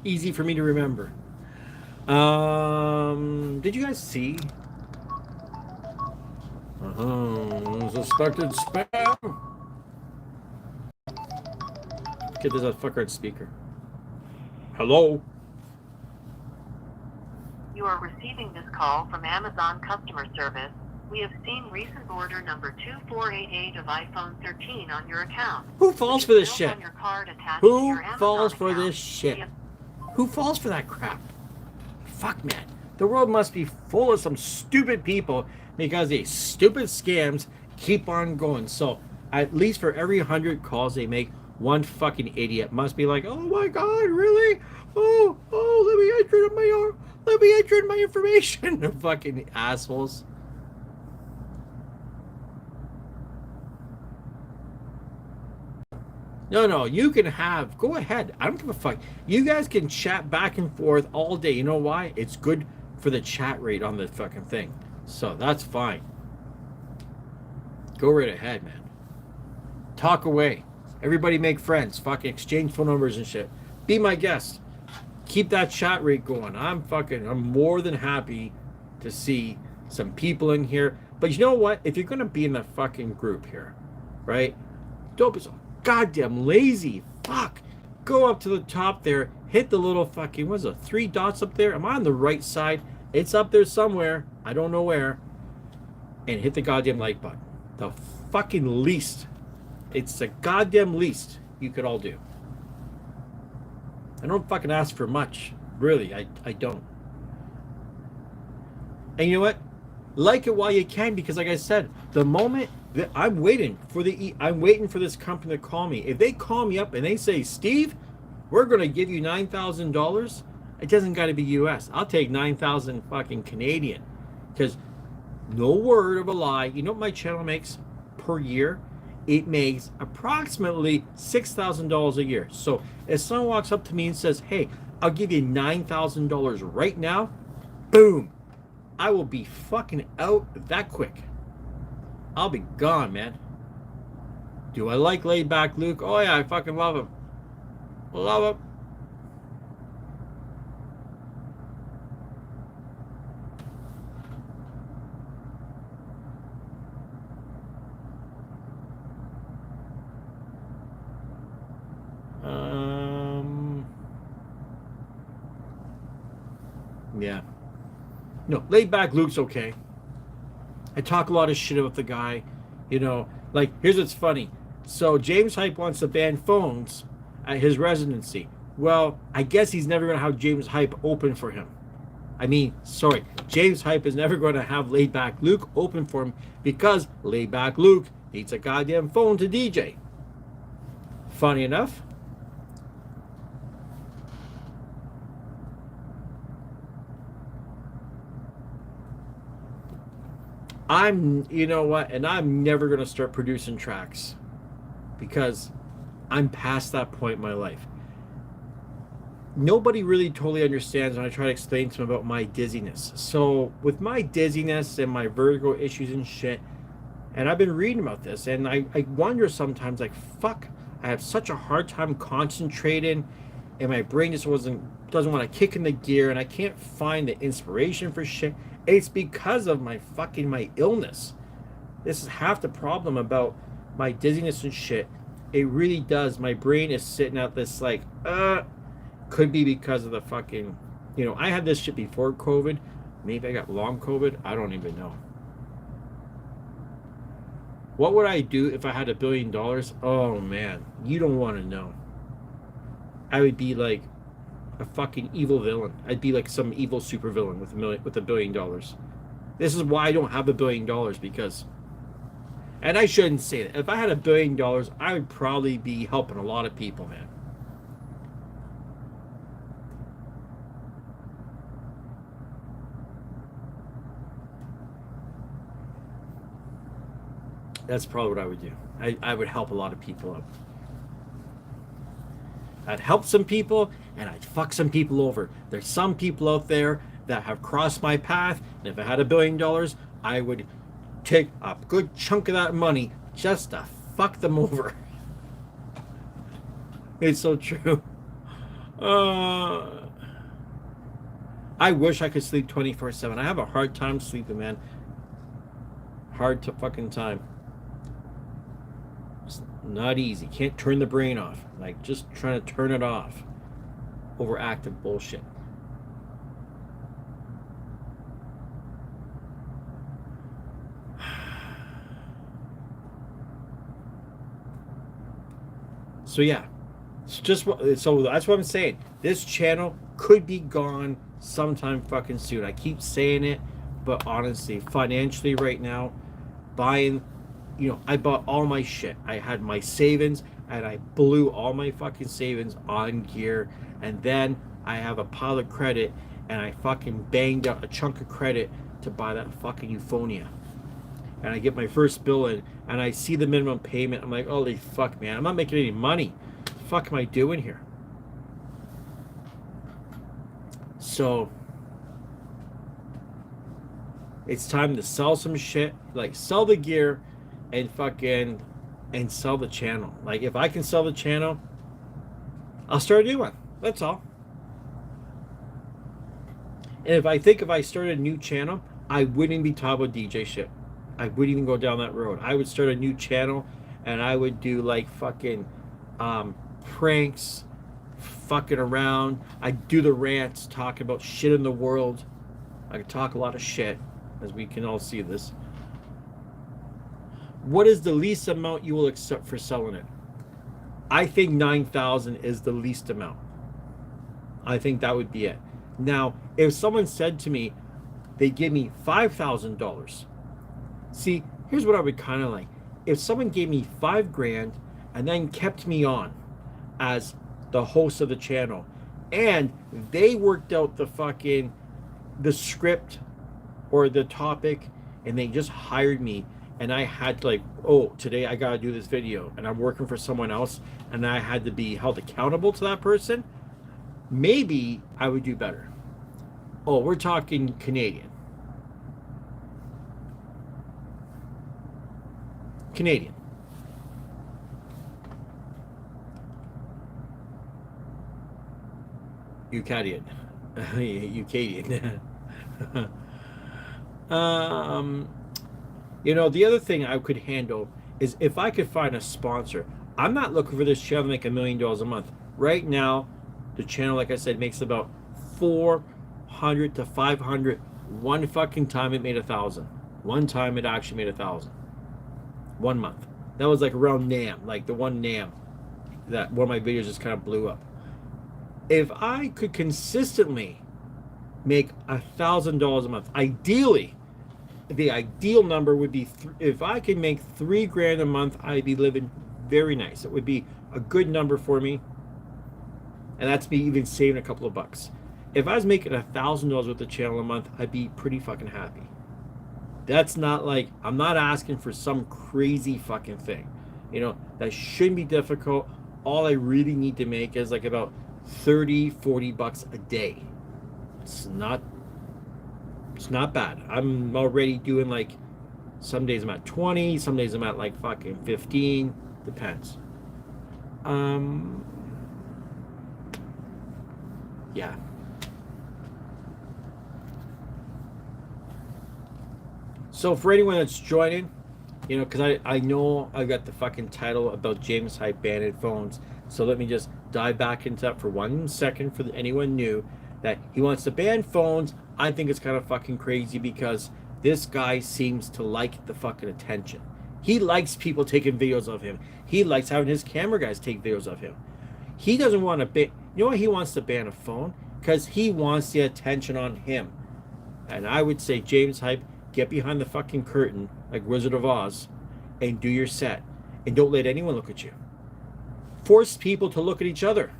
Easy for me to remember. Did you guys see? Suspected spam. Get this fucker on speaker. Hello? You are receiving this call from Amazon customer service. We have seen recent order number 2488 of iPhone 13 on your account. Who falls for this shit? Who falls for this shit? Who falls for that crap? Fuck, man. The world must be full of some stupid people because these stupid scams keep on going. So at least for every 100 calls they make, one fucking idiot must be like, oh my god, really? Oh, let me enter in my information. Fucking assholes. No, you can go ahead. I don't give a fuck. You guys can chat back and forth all day. You know why? It's good for the chat rate on the fucking thing. So that's fine. Go right ahead, man. Talk away. Everybody make friends. Fucking exchange phone numbers and shit. Be my guest. Keep that chat rate going. I'm more than happy to see some people in here. But you know what? If you're going to be in a fucking group here, right? Don't be so goddamn lazy. Fuck. Go up to the top there. Hit the little fucking, what is it, 3 dots up there? Am I on the right side? It's up there somewhere. I don't know where. And hit the goddamn like button. The fucking least. It's the goddamn least you could all do. I don't fucking ask for much. Really, I don't. And you know what? Like it while you can, because like I said, the moment that I'm waiting for this company to call me. If they call me up and they say, Steve, we're gonna give you $9,000, it doesn't gotta be US. I'll take 9,000 fucking Canadian. Because no word of a lie, you know what my channel makes per year? It makes approximately $6,000 a year. So if someone walks up to me and says, hey, I'll give you $9,000 right now, boom, I will be fucking out that quick. I'll be gone, man. Do I like Laid Back Luke? Oh yeah, I fucking love him. Love him. Yeah. No, Laid Back Luke's okay. I talk a lot of shit about the guy. You know, like, here's what's funny. So James Hype wants to ban phones at his residency. Well, I guess he's never going to have James Hype open for him. I mean, sorry, James Hype is never going to have Laid Back Luke open for him because Laid Back Luke needs a goddamn phone to DJ. Funny enough. You know what, and I'm never going to start producing tracks because I'm past that point in my life. Nobody really totally understands when I try to explain to them about my dizziness. So with my dizziness and my vertigo issues and shit, and I've been reading about this, and I wonder sometimes, like, fuck, I have such a hard time concentrating, and my brain just doesn't want to kick in the gear, and I can't find the inspiration for shit. It's because of my illness. This is half the problem about my dizziness and shit. It really does. My brain is sitting at this like, Could be because of the fucking, I had this shit before COVID. Maybe I got long COVID. I don't even know. What would I do if I had $1 billion? Oh man, you don't want to know. I would be like a fucking evil villain. I'd be like some evil supervillain with $1 billion. This is why I don't have $1 billion, because, and I shouldn't say that. If I had $1 billion, I would probably be helping a lot of people, man. That's probably what I would do. I would help a lot of people out. I'd help some people and I'd fuck some people over. There's some people out there that have crossed my path, and if I had $1 billion, I would take a good chunk of that money just to fuck them over. It's so true. I wish I could sleep 24/7. I have a hard time sleeping, man. Hard to fucking time. It's not easy. Can't turn the brain off. Like, just trying to turn it off. Overactive bullshit. So yeah, so that's what I'm saying. This channel could be gone sometime fucking soon. I keep saying it, but honestly, financially right now, buying, I bought all my shit. I had my savings, and I blew all my fucking savings on gear, and then I have a pile of credit, and I fucking banged out a chunk of credit to buy that fucking Euphonia. And I get my first bill in, and I see the minimum payment. I'm like, holy fuck, man, I'm not making any money. What the fuck am I doing here? So it's time to sell some shit, like sell the gear and sell the channel. Like, if I can sell the channel, I'll start a new one. That's all. And if I started a new channel, I wouldn't be talking about DJ shit. I wouldn't even go down that road. I would start a new channel, and I would do like fucking pranks, fucking around. I'd do the rants, talk about shit in the world. I could talk a lot of shit, as we can all see this. What is the least amount you will accept for selling it? I think 9,000 is the least amount. I think that would be it. Now, if someone said to me, they give me $5,000. See, here's what I would kind of like. If someone gave me $5,000 and then kept me on as the host of the channel, and they worked out the script or the topic, and they just hired me, and I had to, like, oh, today I gotta do this video, and I'm working for someone else, and I had to be held accountable to that person, maybe I would do better. Oh, we're talking Canadian. Eucadian. The other thing I could handle is if I could find a sponsor. I'm not looking for this channel to make $1 million a month. Right now, the channel, like I said, makes about 400 to 500. One fucking time it made 1,000. One time it actually made 1,000. 1 month. That was like around NAM, like the one NAM that one of my videos just kind of blew up. If I could consistently make $1,000 a month, ideally, the ideal number would be if I could make $3,000 a month, I'd be living very nice. It would be a good number for me, and that's me even saving a couple of bucks. If I was making $1,000 with the channel a month, I'd be pretty fucking happy. That's not like, I'm not asking for some crazy fucking thing. That shouldn't be difficult. All I really need to make is like about 30, 40 bucks a day. It's not bad. I'm already doing, like, some days I'm at 20, some days I'm at like fucking 15. Depends. Yeah. So for anyone that's joining, because I know I got the fucking title about James Hype banned phones. So let me just dive back into that for 1 second for anyone new that he wants to ban phones. I think it's kind of fucking crazy because this guy seems to like the fucking attention. He likes people taking videos of him. He likes having his camera guys take videos of him. He doesn't want to ban. You know why he wants to ban a phone? Because he wants the attention on him. And I would say, James Hype, get behind the fucking curtain like Wizard of Oz and do your set. And don't let anyone look at you. Force people to look at each other.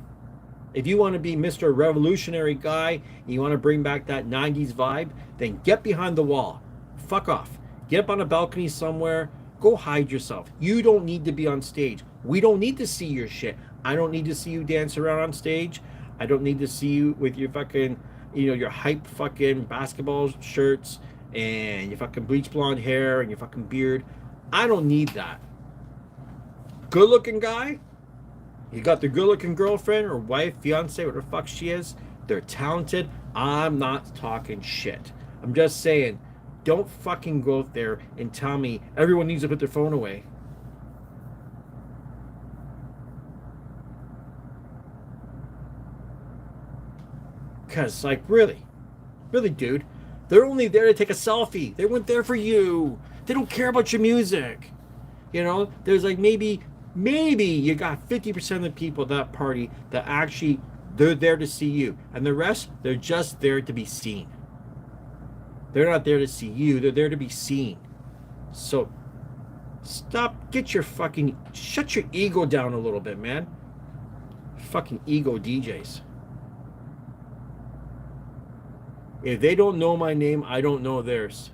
If you want to be Mr. Revolutionary guy, and you want to bring back that 90s vibe, then get behind the wall. Fuck off. Get up on a balcony somewhere. Go hide yourself. You don't need to be on stage. We don't need to see your shit. I don't need to see you dance around on stage. I don't need to see you with your fucking, your hype fucking basketball shirts and your fucking bleach blonde hair and your fucking beard. I don't need that. Good looking guy. You got the good looking girlfriend or wife, fiance, whatever the fuck she is. They're talented. I'm not talking shit. I'm just saying, don't fucking go out there and tell me everyone needs to put their phone away. Because, like, really, dude, they're only there to take a selfie. They weren't there for you. They don't care about your music. There's like maybe you got 50% of the people at that party that actually, they're there to see you. And the rest, they're just there to be seen. They're not there to see you. They're there to be seen. So, shut your ego down a little bit, man. Fucking ego DJs. If they don't know my name, I don't know theirs.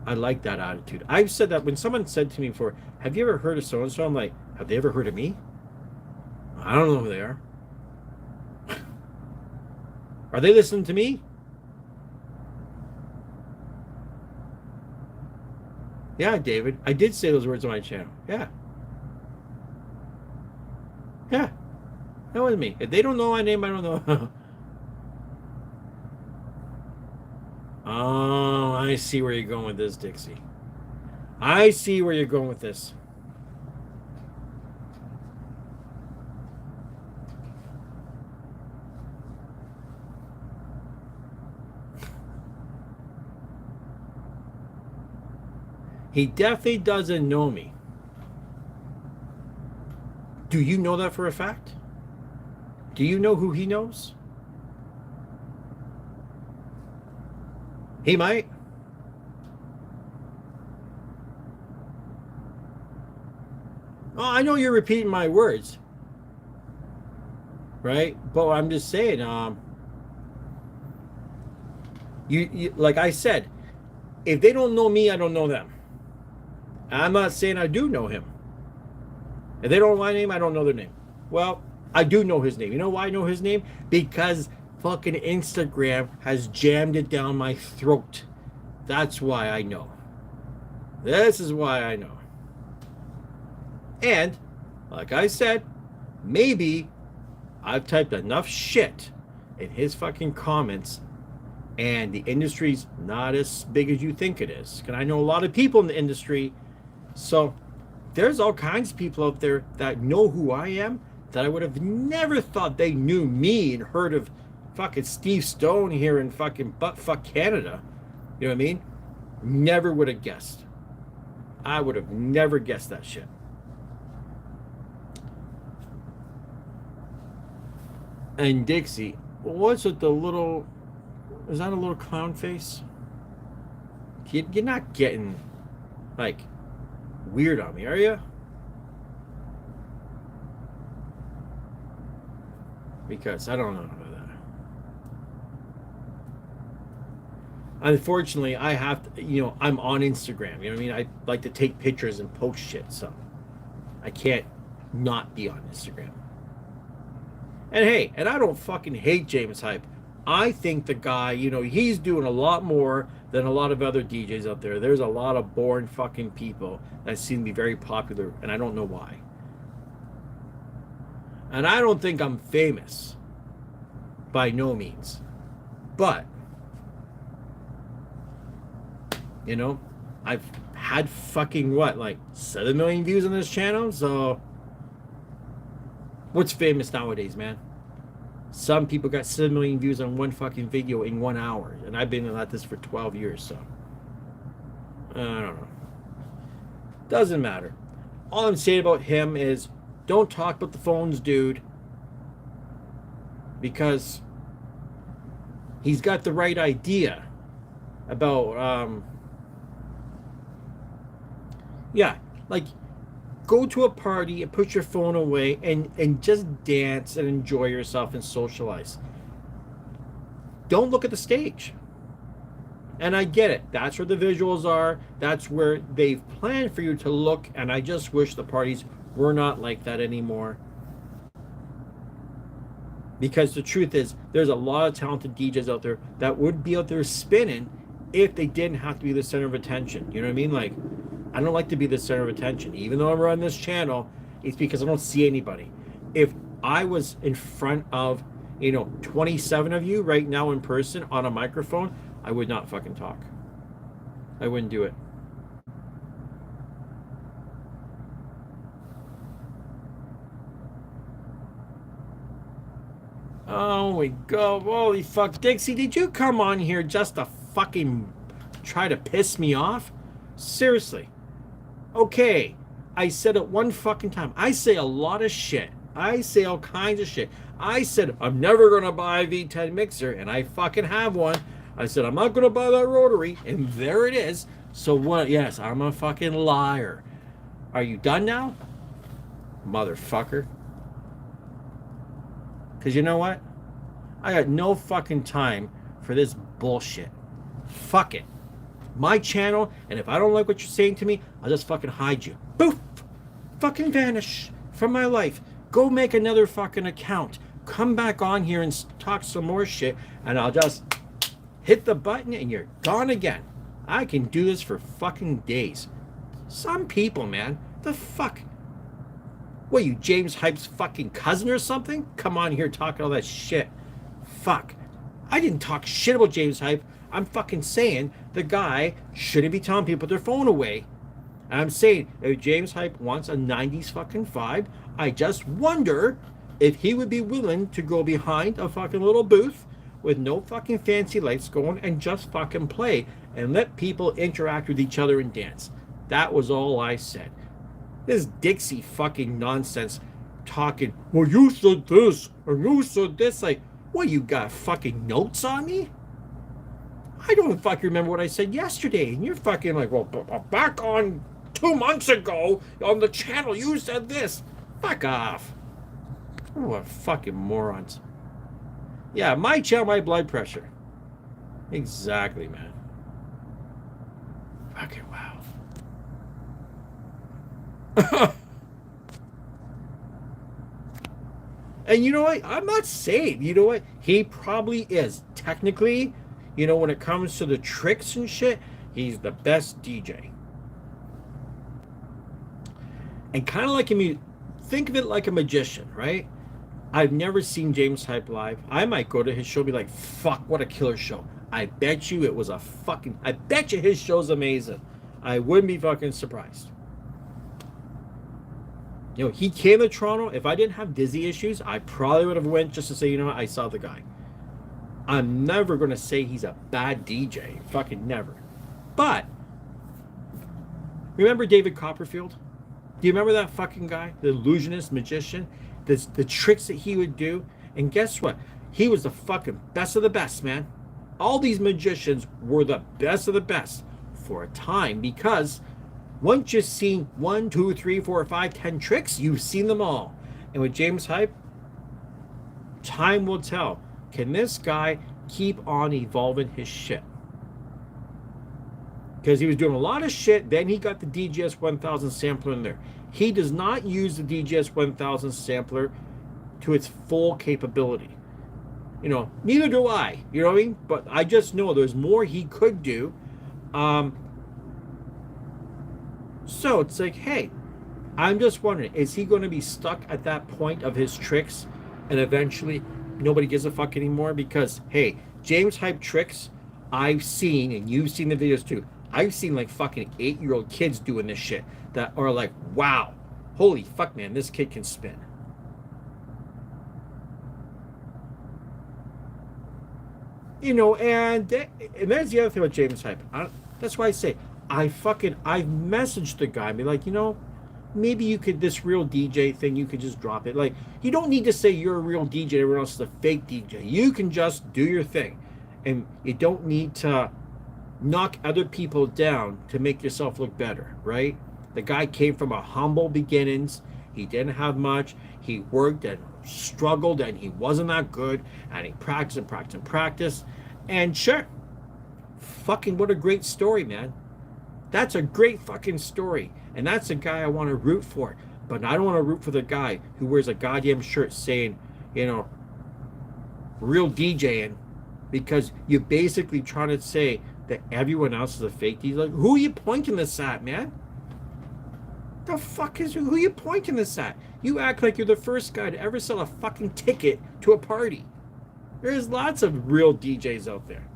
I like that attitude. I've said that when someone said to me before, have you ever heard of so-and-so? I'm like, have they ever heard of me? I don't know who they are. Are they listening to me? Yeah, David. I did say those words on my channel. Yeah. Yeah. That was me. If they don't know my name, I don't know. Oh, I see where you're going with this, Dixie. I see where you're going with this. He definitely doesn't know me. Do you know that for a fact? Do you know who he knows? He might. Oh, I know you're repeating my words. Right? But I'm just saying, you like I said, if they don't know me, I don't know them. I'm not saying I do know him. If they don't know my name, I don't know their name. Well, I do know his name. You know why I know his name? Because fucking Instagram has jammed it down my throat. That's why I know. This is why I know. And, like I said, maybe I've typed enough shit in his fucking comments and the industry's not as big as you think it is. Because I know a lot of people in the industry. So there's all kinds of people out there that know who I am that I would have never thought they knew me and heard of fucking Steve Stone here in fucking buttfuck Canada. You know what I mean? Never would have guessed. I would have never guessed that shit. And Dixie, what's with the little... Is that a little clown face? You're not getting, like, weird on me, are you? Because I don't know about that. Unfortunately, I have to, I'm on Instagram. You know what I mean? I like to take pictures and post shit, so I can't not be on Instagram. And hey, and I don't fucking hate James Hype. I think the guy, he's doing a lot more than a lot of other DJs out there. There's a lot of boring fucking people that seem to be very popular, and I don't know why. And I don't think I'm famous. By no means. But You know, I've had fucking what, like 7 million views on this channel. So what's famous nowadays, man? Some people got 7 million views on one fucking video in 1 hour, and I've been at this for 12 years. So I don't know. Doesn't matter. All I'm saying about him is don't talk about the phones, dude, because he's got the right idea about yeah, like go to a party and put your phone away and just dance and enjoy yourself and socialize. Don't look at the stage. And I get it. That's where the visuals are. That's where they've planned for you to look. And I just wish the parties were not like that anymore. Because the truth is, there's a lot of talented DJs out there that would be out there spinning if they didn't have to be the center of attention. You know what I mean? Like, I don't like to be the center of attention. Even though I'm running this channel, it's because I don't see anybody. If I was in front of, 27 of you right now in person on a microphone, I would not fucking talk. I wouldn't do it. Oh my god, holy fuck. Dixie, did you come on here just to fucking try to piss me off? Seriously. Okay, I said it one fucking time. I say a lot of shit. I say all kinds of shit. I said I'm never going to buy a V10 mixer, and I fucking have one. I said I'm not going to buy that rotary, and there it is. So what? Yes, I'm a fucking liar. Are you done now? Motherfucker. Because you know what? I got no fucking time for this bullshit. Fuck it. My channel, and if I don't like what you're saying to me, I'll just fucking hide you. Boof! Fucking vanish from my life. Go make another fucking account. Come back on here and talk some more shit, and I'll just hit the button and you're gone again. I can do this for fucking days. Some people, man, the fuck? What, you James Hype's fucking cousin or something? Come on here talking all that shit. Fuck. I didn't talk shit about James Hype. I'm fucking saying the guy shouldn't be telling people to put their phone away. And I'm saying if James Hype wants a 90s fucking vibe, I just wonder if he would be willing to go behind a fucking little booth with no fucking fancy lights going and just fucking play and let people interact with each other and dance. That was all I said. This Dixie fucking nonsense talking, well, you said this, or you said this. Like, what, you got fucking notes on me? I don't fucking remember what I said yesterday. And you're fucking like, well, back on 2 months ago on the channel, you said this. Fuck off. What fucking morons. Yeah, my channel, my blood pressure. Exactly, man. Fucking wow. And you know what? I'm not saying, you know what? He probably is. Technically, when it comes to the tricks and shit, he's the best DJ. And kind of like think of it like a magician, right? I've never seen James Hype live. I might go to his show and be like, fuck, what a killer show. I bet you his show's amazing. I wouldn't be fucking surprised. He came to Toronto. If I didn't have dizzy issues, I probably would have went just to say, I saw the guy. I'm never going to say he's a bad DJ. Fucking never. But, remember David Copperfield? Do you remember that fucking guy? The illusionist, magician? The tricks that he would do? And guess what? He was the fucking best of the best, man. All these magicians were the best of the best for a time, because once you've seen 1, 2, 3, 4, 5, 10 tricks, you've seen them all. And with James Hype, time will tell. Can this guy keep on evolving his shit? Because he was doing a lot of shit, then he got the DJS 1000 sampler in there. He does not use the DJS 1000 sampler to its full capability. Neither do I. You know what I mean? But I just know there's more he could do. So it's like, hey, I'm just wondering, is he going to be stuck at that point of his tricks and eventually nobody gives a fuck anymore? Because, hey, James Hype tricks, I've seen, and you've seen the videos too, I've seen like fucking 8-year-old kids doing this shit that are like, wow, holy fuck, man, this kid can spin. You know, and that's the other thing about James Hype. That's why I say I've messaged the guy and be like, you know, maybe you could, this real DJ thing, you could just drop it. Like, you don't need to say you're a real DJ, everyone else is a fake DJ. You can just do your thing. And you don't need to knock other people down to make yourself look better, right? The guy came from a humble beginnings. He didn't have much. He worked and struggled and he wasn't that good. And he practiced and practiced and practiced. And sure, fucking what a great story, man. That's a great fucking story. And that's a guy I want to root for. But I don't want to root for the guy who wears a goddamn shirt saying, you know, real DJing, because you're basically trying to say that everyone else is a fake DJ. Like, who are you pointing this at, man? The fuck is, who are you pointing this at? You act like you're the first guy to ever sell a fucking ticket to a party. There's lots of real DJs out there.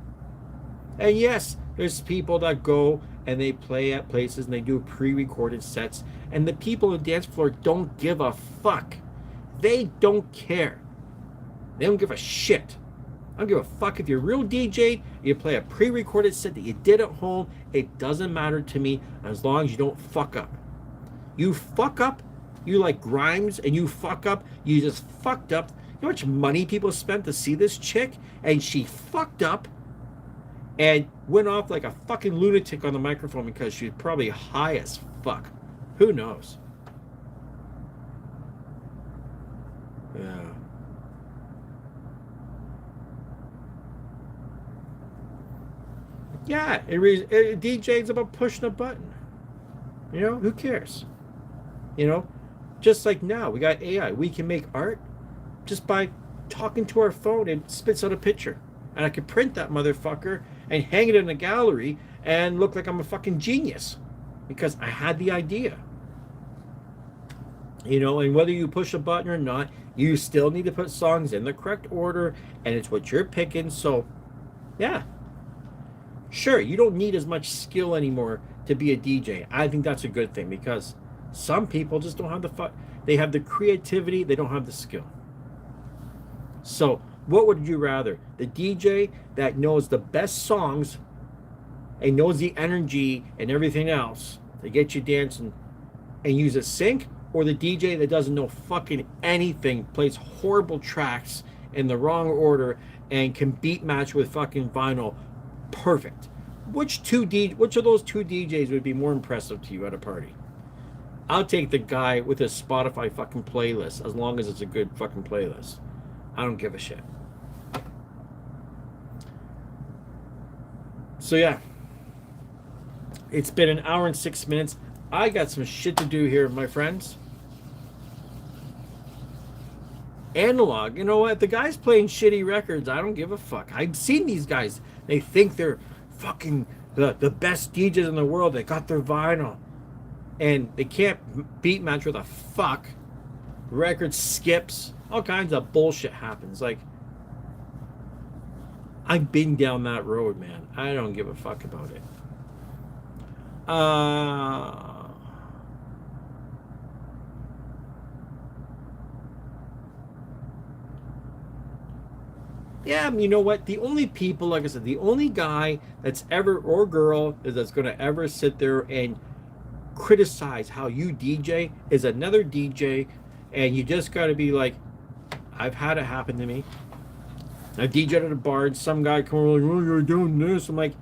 And yes, there's people that go and they play at places and they do pre-recorded sets, and the people on the dance floor don't give a fuck. They don't care. They don't give a shit. I don't give a fuck if you're a real DJ, you play a pre-recorded set that you did at home. It doesn't matter to me as long as you don't fuck up. You fuck up, you like Grimes, and you fuck up, you just fucked up. You know how much money people spent to see this chick? And she fucked up and went off like a fucking lunatic on the microphone because she's probably high as fuck. Who knows? Yeah. Yeah, DJing's about pushing a button. You know, who cares? You know, just like now, we got AI. We can make art just by talking to our phone and spits out a picture. And I could print that motherfucker and hang it in a gallery and look like I'm a fucking genius because I had the idea. You know, and whether you push a button or not, you still need to put songs in the correct order, and it's what you're picking. So, yeah. Sure, you don't need as much skill anymore to be a DJ. I think that's a good thing because some people just don't have the they have the creativity, they don't have the skill. So, what would you rather? The DJ that knows the best songs and knows the energy and everything else to get you dancing and use a sync, or the DJ that doesn't know fucking anything, plays horrible tracks in the wrong order and can beat match with fucking vinyl perfect? Which of those two DJs would be more impressive to you at a party? I'll take the guy with a Spotify fucking playlist as long as it's a good fucking playlist. I don't give a shit. So yeah, it's been an hour and 6 minutes. I got some shit to do here, my friends. Analog, you know what? The guys playing shitty records, I don't give a fuck. I've seen these guys. They think they're fucking the best DJs in the world. They got their vinyl. And they can't beat match with a fuck. Record skips. All kinds of bullshit happens. Like, I've been down that road, man. I don't give a fuck about it. Yeah, you know what? The only people, like I said, the only guy that's ever, or girl, that's going to ever sit there and criticize how you DJ is another DJ, and you just got to be like, I've had it happen to me. I DJ'd at a bar, and some guy come over like, oh, you're doing this. I'm like,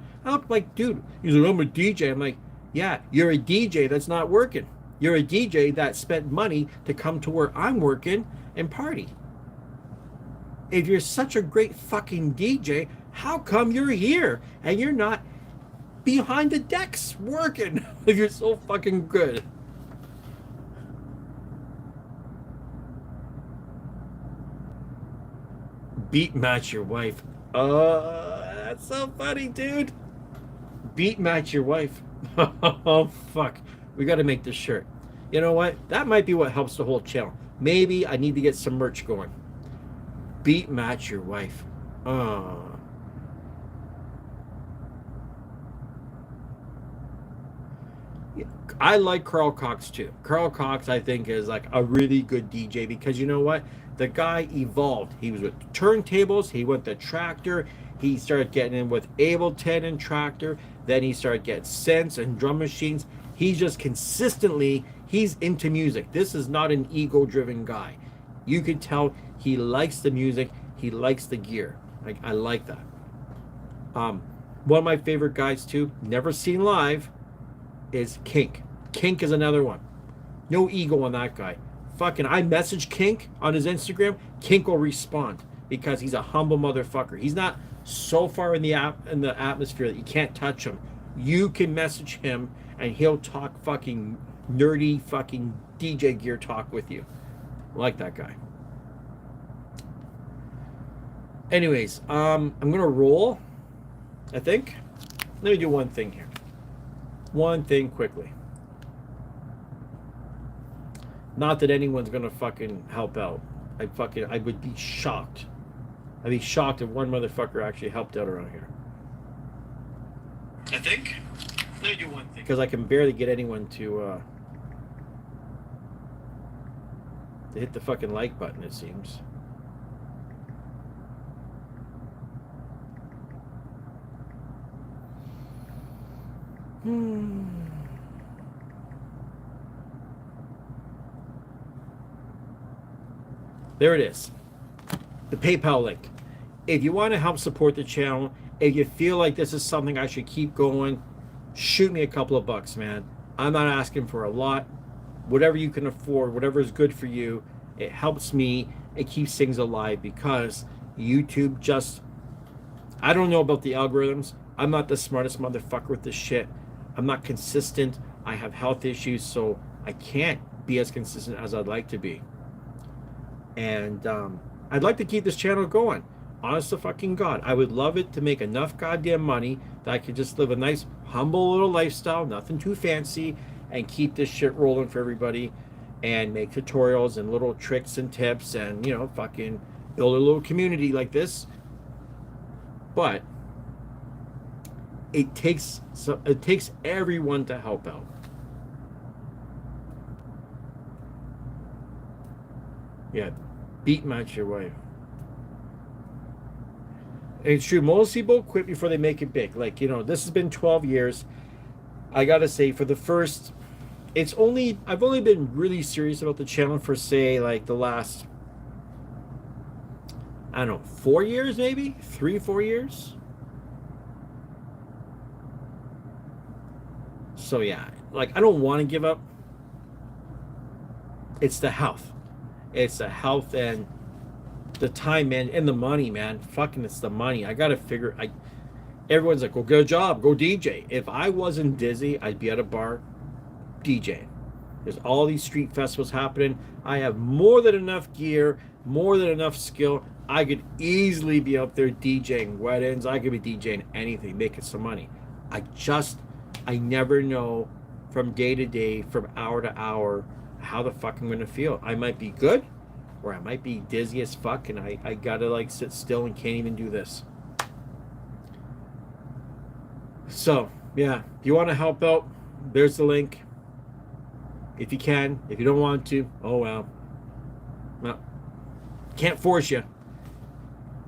dude, he's like, I'm a DJ. I'm like, yeah, you're a DJ that's not working. You're a DJ that spent money to come to where I'm working and party. If you're such a great fucking DJ, how come you're here and you're not behind the decks working if you're so fucking good? Beat match your wife. That's so funny, dude. Beat match your wife. Oh, fuck. We got to make this shirt. You know what? That might be what helps the whole channel. Maybe I need to get some merch going. Beat match your wife. I like Carl Cox too. Carl Cox, I think, is like a really good DJ because you know what? The guy evolved. He was with turntables. He went the Tractor. He started getting in with Ableton and Tractor. Then he started getting synths and drum machines. He's just consistently, he's into music. This is not an ego-driven guy. You can tell he likes the music. He likes the gear. Like, I like that. One of my favorite guys too, never seen live, is Kink. Kink is another one. No ego on that guy. Fucking, I message Kink on his Instagram. Kink will respond because he's a humble motherfucker. He's not so far in the atmosphere that you can't touch him. You can message him and he'll talk fucking nerdy fucking DJ gear talk with you. I like that guy. Anyways, I'm gonna roll, I think. Let me do one thing here. One thing quickly. Not that anyone's gonna fucking help out. I would be shocked. I'd be shocked if one motherfucker actually helped out around here. I think. Let me do one thing. Because I can barely get anyone to hit the fucking like button, it seems. There it is. The PayPal link. If you want to help support the channel, if you feel like this is something I should keep going, shoot me a couple of bucks, man. I'm not asking for a lot. Whatever you can afford, whatever is good for you, it helps me. It keeps things alive because YouTube just, I don't know about the algorithms. I'm not the smartest motherfucker with this shit. I'm not consistent. I have health issues, so I can't be as consistent as I'd like to be. And I'd like to keep this channel going. Honest to fucking God. I would love it to make enough goddamn money that I could just live a nice, humble little lifestyle, nothing too fancy, and keep this shit rolling for everybody and make tutorials and little tricks and tips and, you know, fucking build a little community like this. But it takes everyone to help out. Yeah, beat match your wife. It's true. Most people quit before they make it big. Like, you know, this has been 12 years. I gotta say, for the first, I've only been really serious about the channel for, say, like the last, I don't know, 4 years maybe? 3-4 years? So yeah, like I don't want to give up. It's the health. It's the health and the time, man, and the money, man. Fucking, it's the money. I gotta figure. Everyone's like, go get a job, go DJ. If I wasn't dizzy, I'd be at a bar DJing. There's all these street festivals happening. I have more than enough gear, more than enough skill. I could easily be up there DJing weddings. I could be DJing anything, making some money. I never know from day to day, from hour to hour, how the fuck I'm gonna feel. I might be good, or I might be dizzy as fuck, and I gotta like sit still and can't even do this. So yeah, if you want to help out, there's the link. If you can. If you don't want to, oh well. Can't force you.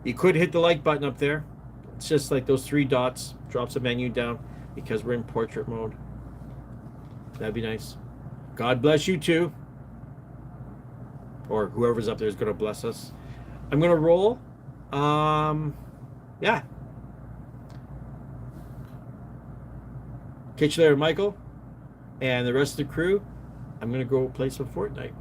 You could hit the like button up there. It's just like those 3 dots. Drops a menu down because we're in portrait mode. That'd be nice. God bless you too. Or whoever's up there is going to bless us. I'm going to roll. Yeah. Catch you later, Michael. And the rest of the crew, I'm going to go play some Fortnite.